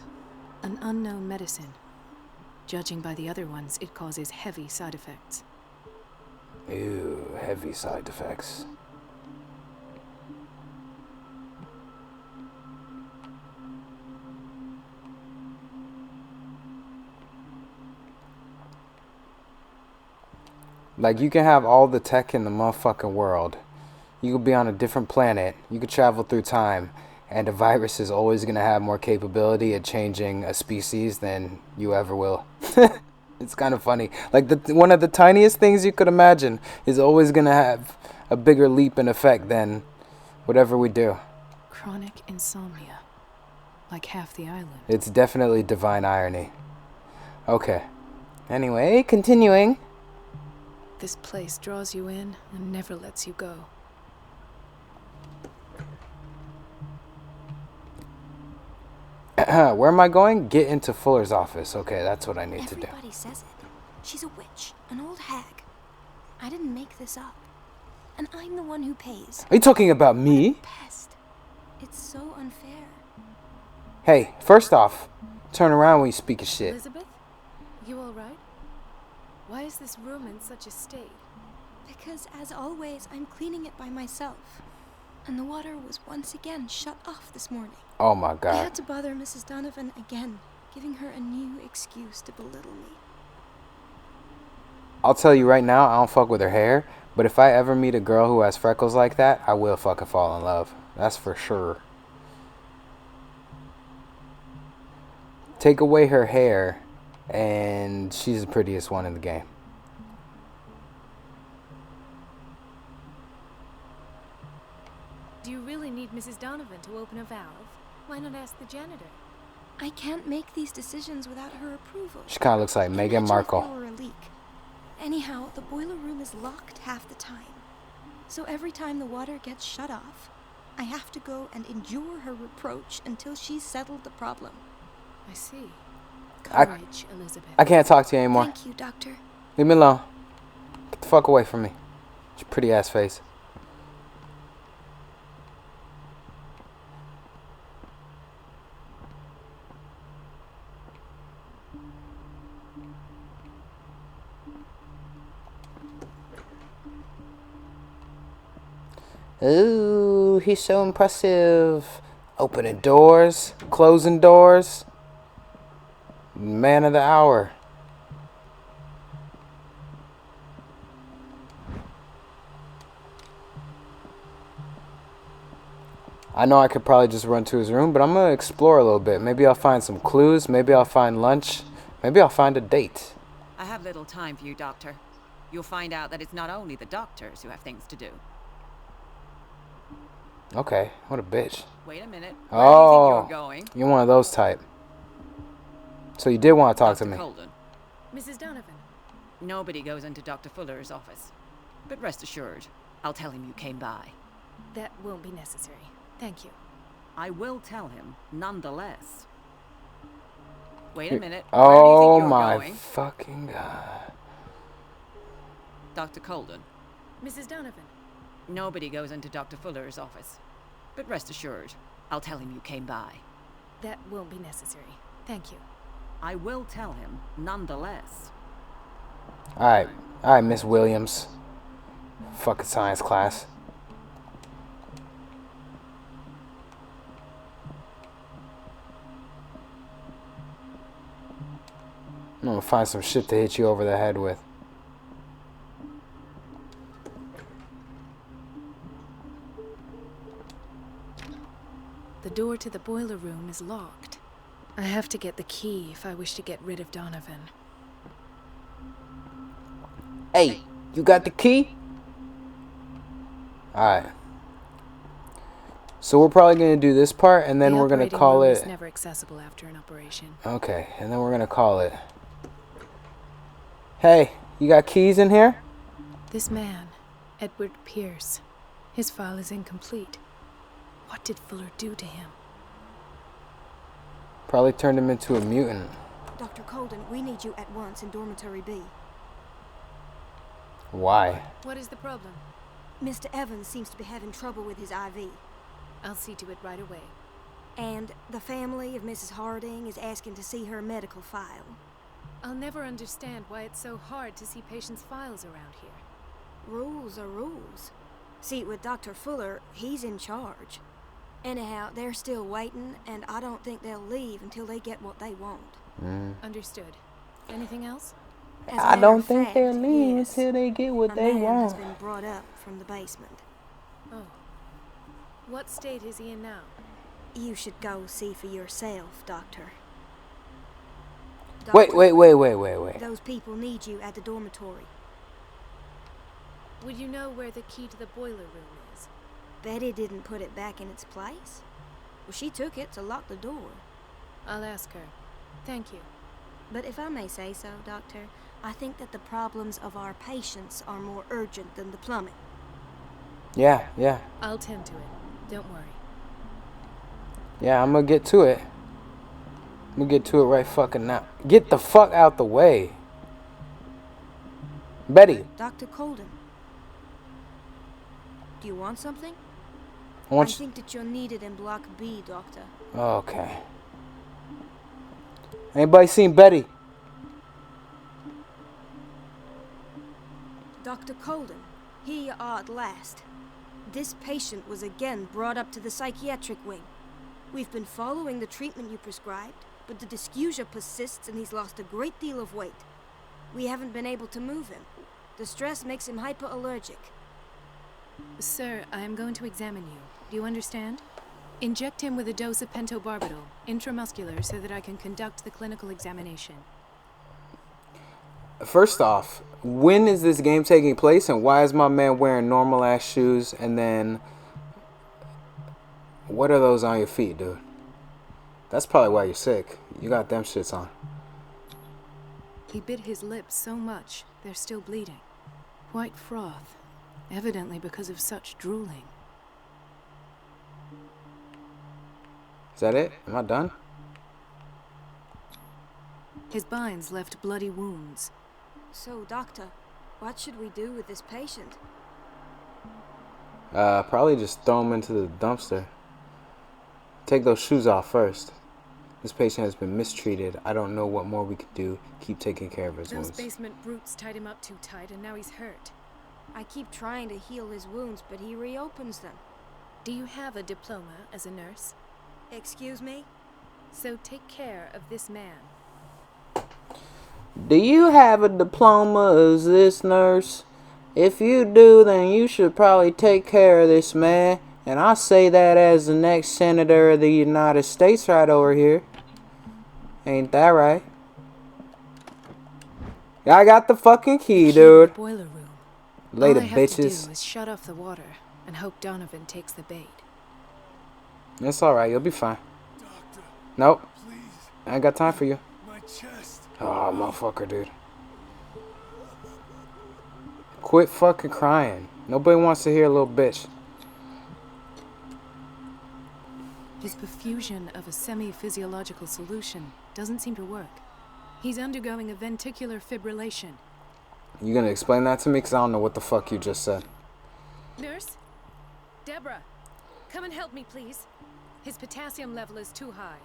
An unknown medicine. Judging by the other ones, it causes heavy side effects. Ew, heavy side effects. Like, you can have all the tech in the motherfucking world. You could be on a different planet. You could travel through time. And a virus is always going to have more capability at changing a species than you ever will. It's kind of funny. Like, one of the tiniest things you could imagine is always going to have a bigger leap in effect than whatever we do. Chronic insomnia. Like half the island. It's definitely divine irony. Okay. Anyway, continuing. This place draws you in and never lets you go. Where am I going? Get into Fuller's office. Okay, that's what I need to do. Everybody says it. She's a witch, an old hag. I didn't make this up. And I'm the one who pays. Are you talking about me? Pest. It's so unfair. Hey, first off, turn around when you speak of shit. Elizabeth? You alright? Why is this room in such a state? Because, as always, I'm cleaning it by myself. And the water was once again shut off this morning. Oh my I god. had to bother Mrs. Donovan again, giving her a new excuse to belittle me. I'll tell you right now, I don't fuck with her hair. But if I ever meet a girl who has freckles like that, I will fucking fall in love. That's for sure. Take away her hair, and she's the prettiest one in the game. Do you really need Mrs. Donovan to open a valve? Why not ask the janitor? I can't make these decisions without her approval. She kind of looks like Meghan Imagine if Markle. there were a leak. Anyhow, the boiler room is locked half the time. So every time the water gets shut off, I have to go and endure her reproach until she's settled the problem. I see. I- Courage, Elizabeth. I can't talk to you anymore. Thank you, Doctor. Leave me alone. Get the fuck away from me. Your pretty ass face. Ooh, he's so impressive. Opening doors, closing doors. Man of the hour. I know I could probably just run to his room, but I'm going to explore a little bit. Maybe I'll find some clues. Maybe I'll find lunch. Maybe I'll find a date. I have little time for you, Doctor. You'll find out that it's not only the doctors who have things to do. Okay, what a bitch. Wait a minute. Where do you Oh, think you're going? you're one of those type. So you did want to talk to Dr. me. Colden. Mrs. Donovan. Nobody goes into Dr. Fuller's office. But rest assured, I'll tell him you came by. That won't be necessary. Thank you. I will tell him, nonetheless. Wait a minute. Oh Where do you think you're my going? fucking god. Dr. Colden. Mrs. Donovan. Nobody goes into Dr. Fuller's office. But rest assured, I'll tell him you came by. That won't be necessary. Thank you. I will tell him, nonetheless. Alright, Miss Williams. Fucking science class. I'm gonna find some shit to hit you over the head with. The door to the boiler room is locked. I have to get the key if I wish to get rid of Donovan. Hey, you got the key? Alright. So we're probably gonna do this part and then The we're gonna operating call room it. is never accessible after an operation. Okay, and then we're gonna call it. Hey, you got keys in here? This man, Edward Pierce, his file is incomplete. What did Fuller do to him? Probably turned him into a mutant. Dr. Colden, we need you at once in Dormitory B. Why? What is the problem? Mr. Evans seems to be having trouble with his IV. I'll see to it right away. And the family of Mrs. Harding is asking to see her medical file. I'll never understand why it's so hard to see patients' files around here. Rules are rules. See, with Dr. Fuller, he's in charge. Anyhow, they're still waiting, and I don't think they'll leave until they get what they want. Understood. Anything else? As a I matter don't of think fact, they'll leave yes. until they get what A they man has want. been brought up from the basement. Oh. What state is he in now? You should go see for yourself, Doctor. Wait, Doctor. wait. Those people need you at the dormitory. Would you know where the key to the boiler room is? Betty didn't put it back in its place. Well, she took it to lock the door. I'll ask her. Thank you. But if I may say so, Doctor, I think that the problems of our patients are more urgent than the plumbing. Yeah. I'll tend to it. Don't worry. Yeah, I'm gonna get to it. I'm gonna get to it right fucking now. Get the fuck out the way. Betty. Dr. Colden. Do you want something? I I think that you're needed in Block B, Doctor. Okay. Anybody seen Betty? Dr. Colden, here you are at last. This patient was again brought up to the psychiatric wing. We've been following the treatment you prescribed, but the dysgeusia persists and he's lost a great deal of weight. We haven't been able to move him. The stress makes him hyperallergic. Sir, I am going to examine you. Do you understand? Inject him with a dose of pentobarbital, intramuscular, so that I can conduct the clinical examination. First off, when is this game taking place and why is my man wearing normal ass shoes and then what are those on your feet, dude? That's probably why you're sick. You got them shits on. He bit his lips so much, they're still bleeding. White froth, evidently because of such drooling. Is that it? Am I done? His binds left bloody wounds. So, Doctor, what should we do with this patient? Probably just throw him into the dumpster. Take those shoes off first. This patient has been mistreated. I don't know what more we could do. Keep taking care of his Those wounds. basement brutes tied him up too tight and now he's hurt. I keep trying to heal his wounds, but he reopens them. Do you have a diploma as a nurse? Excuse me? So take care of this man. Do you have a diploma as this nurse? If you do, then you should probably take care of this man. And I say that as the next senator of the United States right over here. Ain't that right? I got the fucking key, dude. Boiler room. Later, All I have to do bitches. is shut off the water and hope Donovan takes the bait. It's alright, you'll be fine. Doctor, Nope, please, I ain't got time for you. my chest. Oh, motherfucker, dude. Quit fucking crying. Nobody wants to hear a little bitch. His perfusion of a semi-physiological solution doesn't seem to work. He's undergoing a ventricular fibrillation. You gonna explain that to me? Because I don't know what the fuck you just said. Nurse? Deborah, come and help me, please. His potassium level is too high.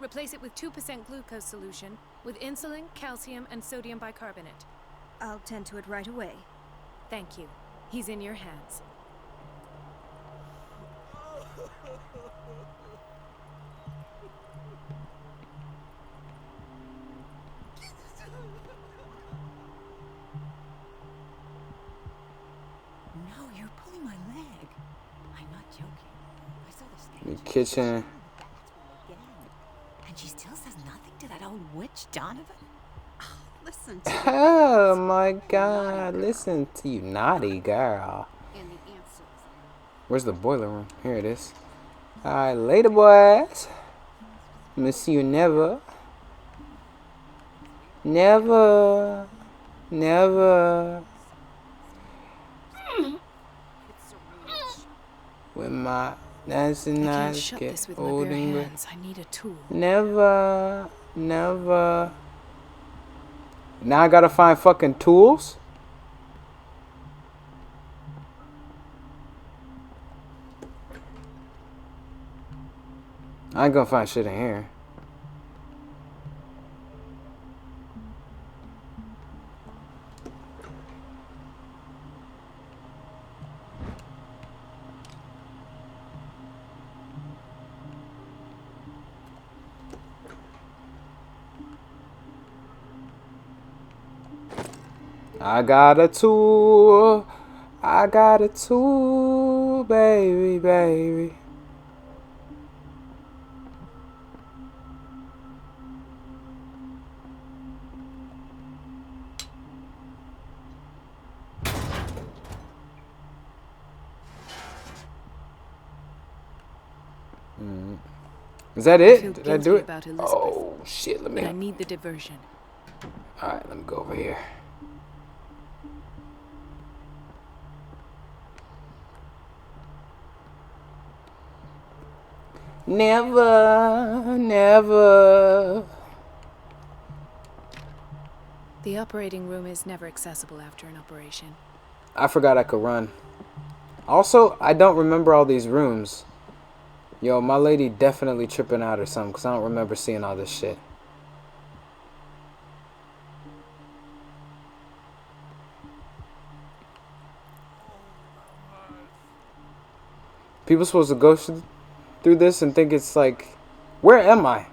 Replace it with 2% glucose solution with insulin, calcium, and sodium bicarbonate. I'll tend to it right away. Thank you. He's in your hands. No, you're pulling my leg. I'm not joking. I saw the The Scavenger. kitchen. Again. And she still says nothing to that old witch, Donovan? Oh, listen to Oh my god, listen to you, naughty girl. and the answers. Where's the boiler room? Here it is. Alright, later, boys. Miss you never. Never. Never. With my nice and I can't nice shut get this with my bare holding me. hands. I need a tool. Never. Never. Now I gotta find fucking tools? I ain't gonna find shit in here. I got a tool. I got a tool, baby, baby. Is that I feel it? Did I do guilty it? about Elizabeth, Oh shit! Let but I me. need the diversion. All right, let me go over here. Never, never. The operating room is never accessible after an operation. I forgot I could run. Also, I don't remember all these rooms. Yo, my lady definitely tripping out or something, because I don't remember seeing all this shit. People supposed to go through this and think it's like, where am I?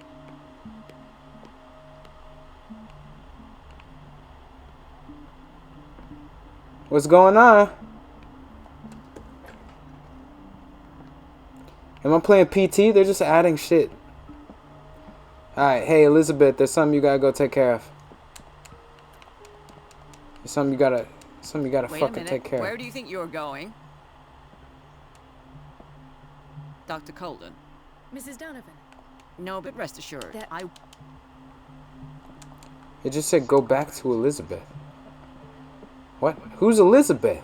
What's going on? Am I playing PT? They're just adding shit. Alright, hey Elizabeth, there's something you gotta go take care of. There's something you gotta Wait a fucking minute. take care Where of. do you think you're going? Dr. Colden. Mrs. Donovan. No, but rest assured, That- It just said go back to Elizabeth. What? Who's Elizabeth?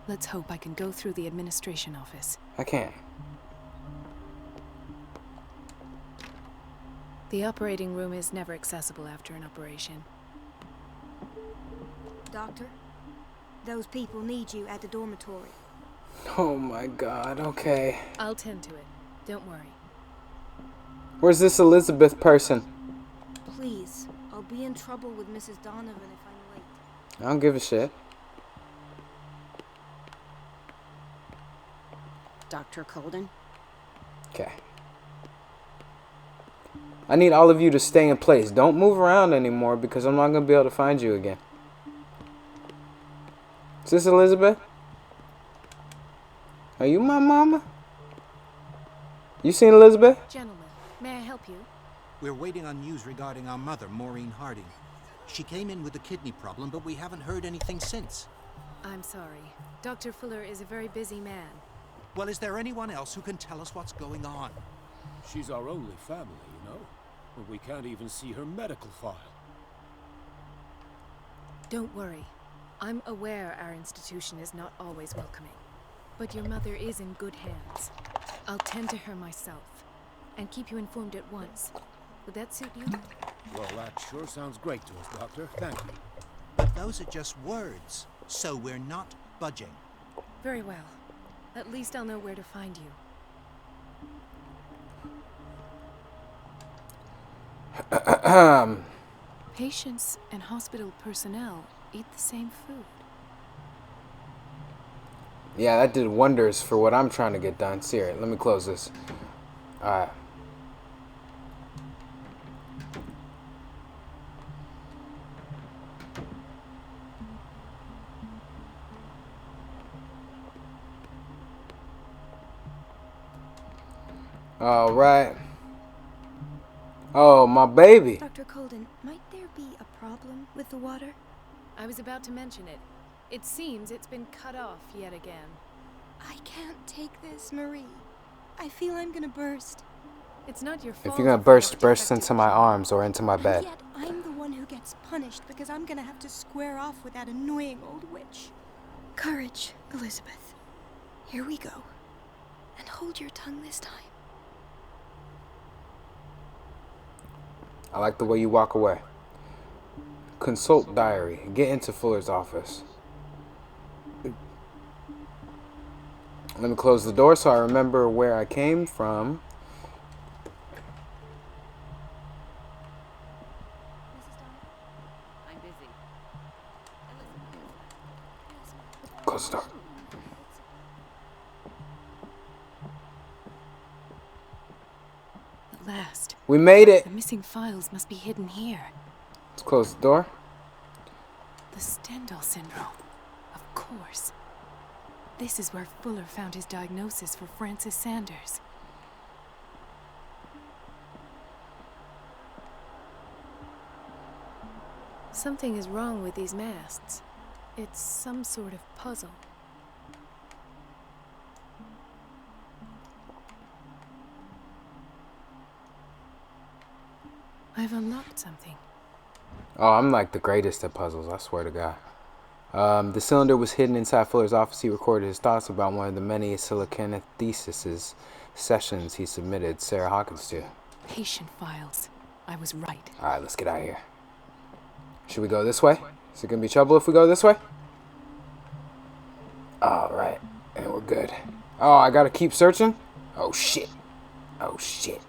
Let's hope I can go through the administration office. I can't. The operating room is never accessible after an operation. Doctor, those people need you at the dormitory. Oh my god, okay. I'll tend to it. Don't worry. Where's this Elizabeth person? Please, I'll be in trouble with Mrs. Donovan if I'm late. I don't give a shit. Dr. Colden? Okay. I need all of you to stay in place. Don't move around anymore because I'm not going to be able to find you again. Is this Elizabeth? Are you my mama? You seen Elizabeth? Gentlemen, may I help you? We're waiting on news regarding our mother, Maureen Harding. She came in with a kidney problem, but we haven't heard anything since. I'm sorry. Dr. Fuller is a very busy man. Well, is there anyone else who can tell us what's going on? She's our only family, you know. But we can't even see her medical file. Don't worry. I'm aware our institution is not always welcoming. But your mother is in good hands. I'll tend to her myself and keep you informed at once. Would that suit you? Well, that sure sounds great to us, Doctor. Thank you. But those are just words, so we're not budging. Very well. At least I'll know where to find you. Patients and hospital personnel eat the same food. Yeah, that did wonders for what I'm trying to get done. See here, let me close this. Alright. Alright. Oh, my baby. Dr. Colden, might there be a problem with the water? I was about to mention it. It seems it's been cut off yet again. I can't take this, Marie. I feel I'm gonna burst. It's not your fault. If you're gonna burst into my arms or into my And bed. yet I'm the one who gets punished because I'm gonna have to square off with that annoying old witch. Courage, Elizabeth. Here we go. And hold your tongue this time. I like the way you walk away. Consult diary. Get into Fuller's office. Let me close the door so I remember where I came from. I'm busy. Close the door. At last. We made it. The missing files must be hidden here. Let's close the door. The Stendhal syndrome. Of course. This is where Fuller found his diagnosis for Francis Sanders. Something is wrong with these masts. It's some sort of puzzle. I've unlocked something. Oh, I'm like the greatest at puzzles, I swear to God. The cylinder was hidden inside Fuller's office. He recorded his thoughts about one of the many siliconethesis sessions he submitted Sarah Hawkins to. Patient files. I was right. Alright, let's get out of here. Should we go this way? Is it gonna be trouble if we go this way? Alright, and we're good. Oh, I gotta keep searching? Oh shit. Oh shit.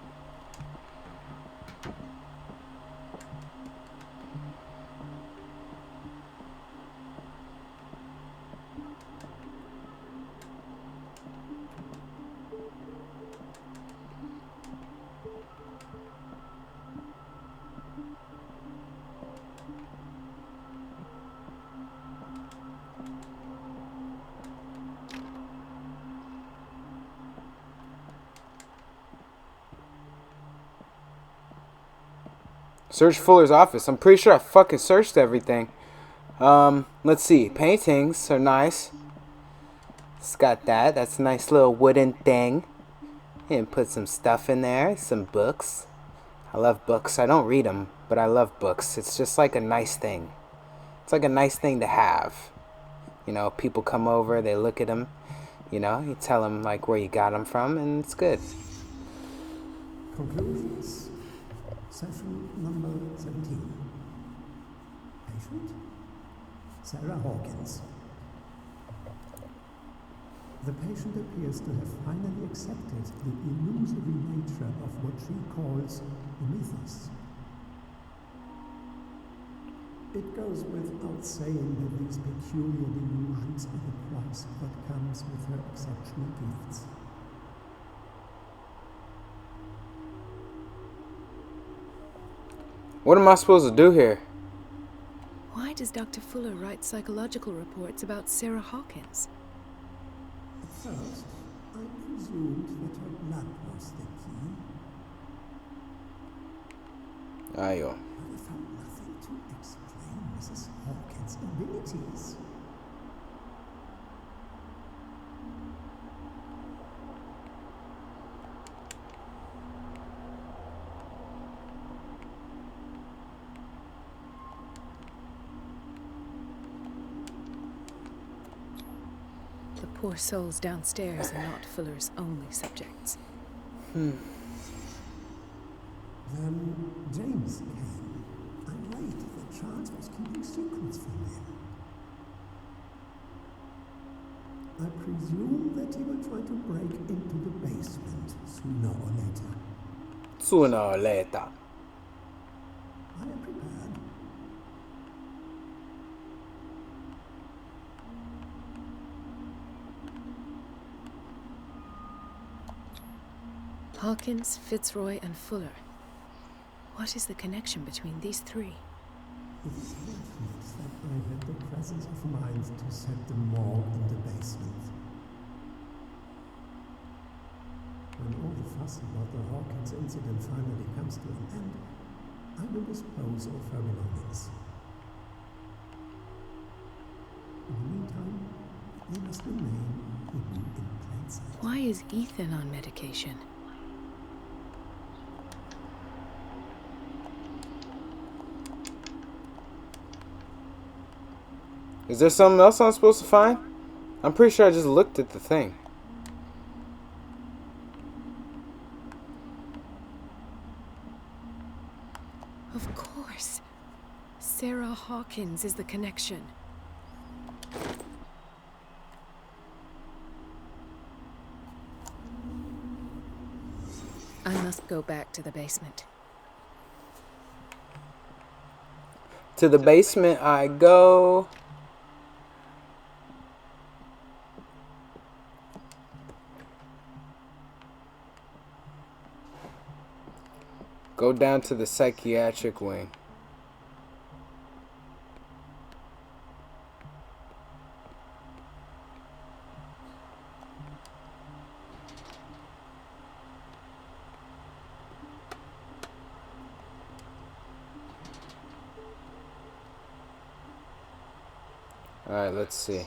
Search Fuller's office. I'm pretty sure I fucking searched everything. Let's see. Paintings are nice. It's got that. That's a nice little wooden thing. And put some stuff in there. Some books. I love books. I don't read them, but I love books. It's just like a nice thing. It's like a nice thing to have. You know, people come over, they look at them. You know, you tell them like where you got them from, and it's good. Conclusions. Session number 17. Patient? Sarah Hawkins. The patient appears to have finally accepted the illusory nature of what she calls the mythos. It goes without saying that these peculiar delusions are the price that comes with her exceptional gifts. What am I supposed to do here? Why does Dr. Fuller write psychological reports about Sarah Hawkins? At first, I presumed that her blood was the key. Ayo. But I found nothing to explain Mrs. Hawkins' abilities. The poor souls downstairs are not Fuller's only subjects. Then James came. I'm worried that Charles was keeping secrets from him. I presume that he will try to break into the basement sooner or later. Sooner or later. I am prepared. Hawkins, Fitzroy, and Fuller. What is the connection between these three? It is fortunate that I had the presence of mind to set them all in the basement. When all the fuss about the Hawkins incident finally comes to an end, I will dispose of her belongings. In the meantime, they must remain hidden in plain sight. Why is Ethan on medication? Is there something else I'm supposed to find? I'm pretty sure I just looked at the thing. Of course. Sarah Hawkins is the connection. I must go back to the basement. To the basement I go. Go down to the psychiatric wing. Alright, let's see.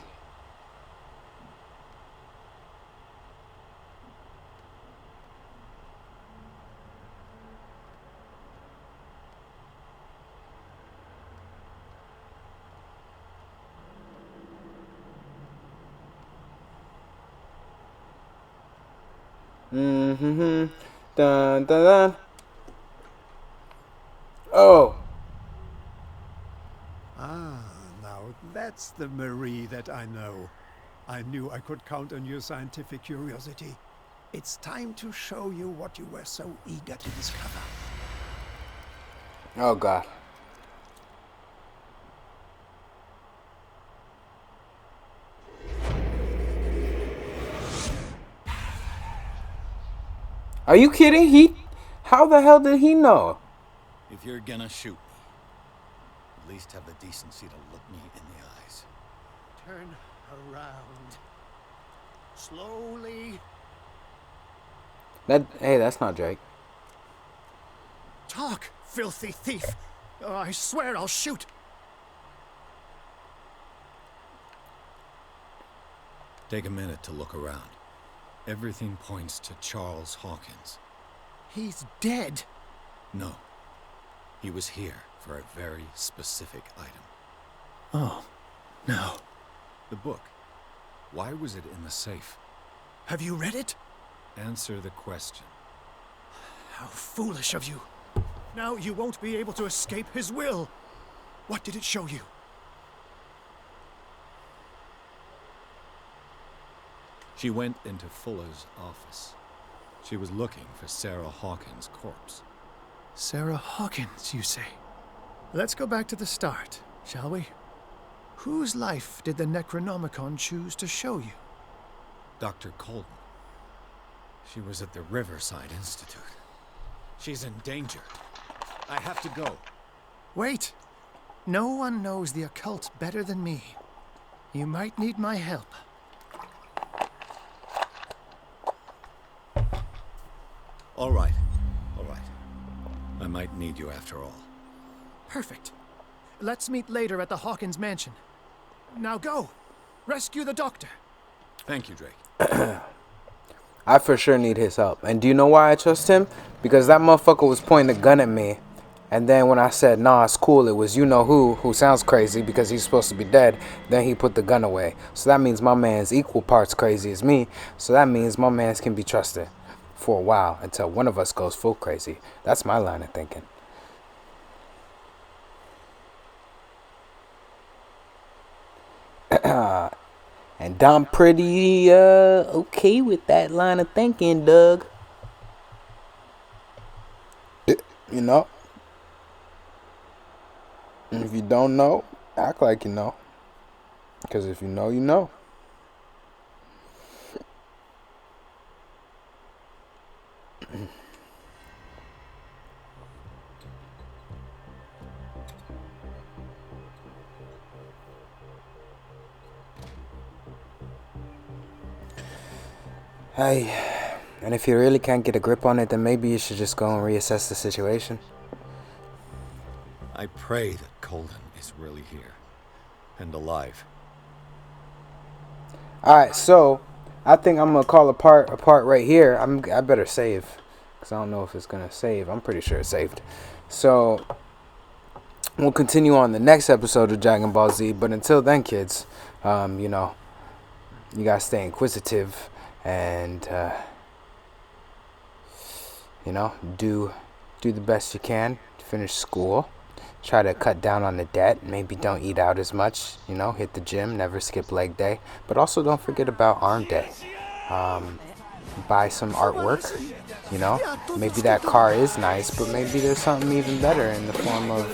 Mm-hmm. Dun, dun, dun. Oh. Ah, now that's the Marie that I know. I knew I could count on your scientific curiosity. It's time to show you what you were so eager to discover. Oh, God. Are you kidding? How the hell did he know? If you're gonna shoot me, at least have the decency to look me in the eyes. Turn around. Slowly. Hey, that's not Drake. Talk, filthy thief. Oh, I swear I'll shoot. Take a minute to look around. Everything points to Charles Hawkins. He's dead. No. He was here for a very specific item. Oh, no. The book. Why was it in the safe? Have you read it? Answer the question. How foolish of you. Now you won't be able to escape his will. What did it show you? She went into Fuller's office. She was looking for Sarah Hawkins' corpse. Sarah Hawkins, you say? Let's go back to the start, shall we? Whose life did the Necronomicon choose to show you? Dr. Colton. She was at the Riverside Institute. She's in danger. I have to go. Wait. No one knows the occult better than me. You might need my help. All right. All right. I might need you after all. Perfect. Let's meet later at the Hawkins mansion. Now go. Rescue the doctor. Thank you, Drake. I for sure need his help. And do you know why I trust him? Because that motherfucker was pointing a gun at me. And then when I said, nah, it's cool, it was you-know-who sounds crazy because he's supposed to be dead. Then he put the gun away. So that means my man's equal parts crazy as me. So that means my man's can be trusted for a while until one of us goes full crazy. That's my line of thinking. And I'm pretty okay with that line of thinking, Doug. You know? And if you don't know, act like you know. Because if you know, you know. Hey, and if you really can't get a grip on it, then maybe you should just go and reassess the situation. I pray that Colton is really here and alive. Alright, so I think I'm gonna call a part right here. I better save, because I don't know if it's gonna save. I'm pretty sure it's saved. So we'll continue on the next episode of Dragon Ball Z. But until then, kids, you know, you gotta stay inquisitive and you know, do the best you can to finish school. Try to cut down on the debt. Maybe don't eat out as much. You know, hit the gym. Never skip leg day. But also don't forget about arm day. Buy some artwork. You know, maybe that car is nice, but maybe there's something even better in the form of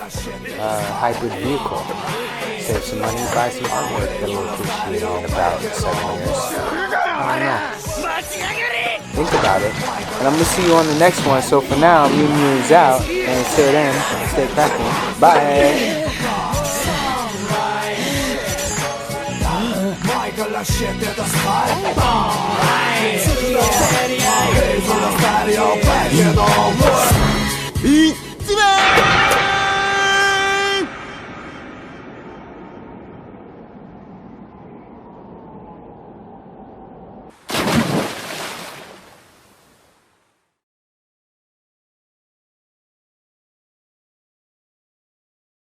hybrid vehicle. Save some money, buy some artwork that will appreciate in about 7 years. I don't know. Think about it. And I'm going to see you on the next one. So for now, MEWMUSE out. And until then, stay cracking. Bye. It's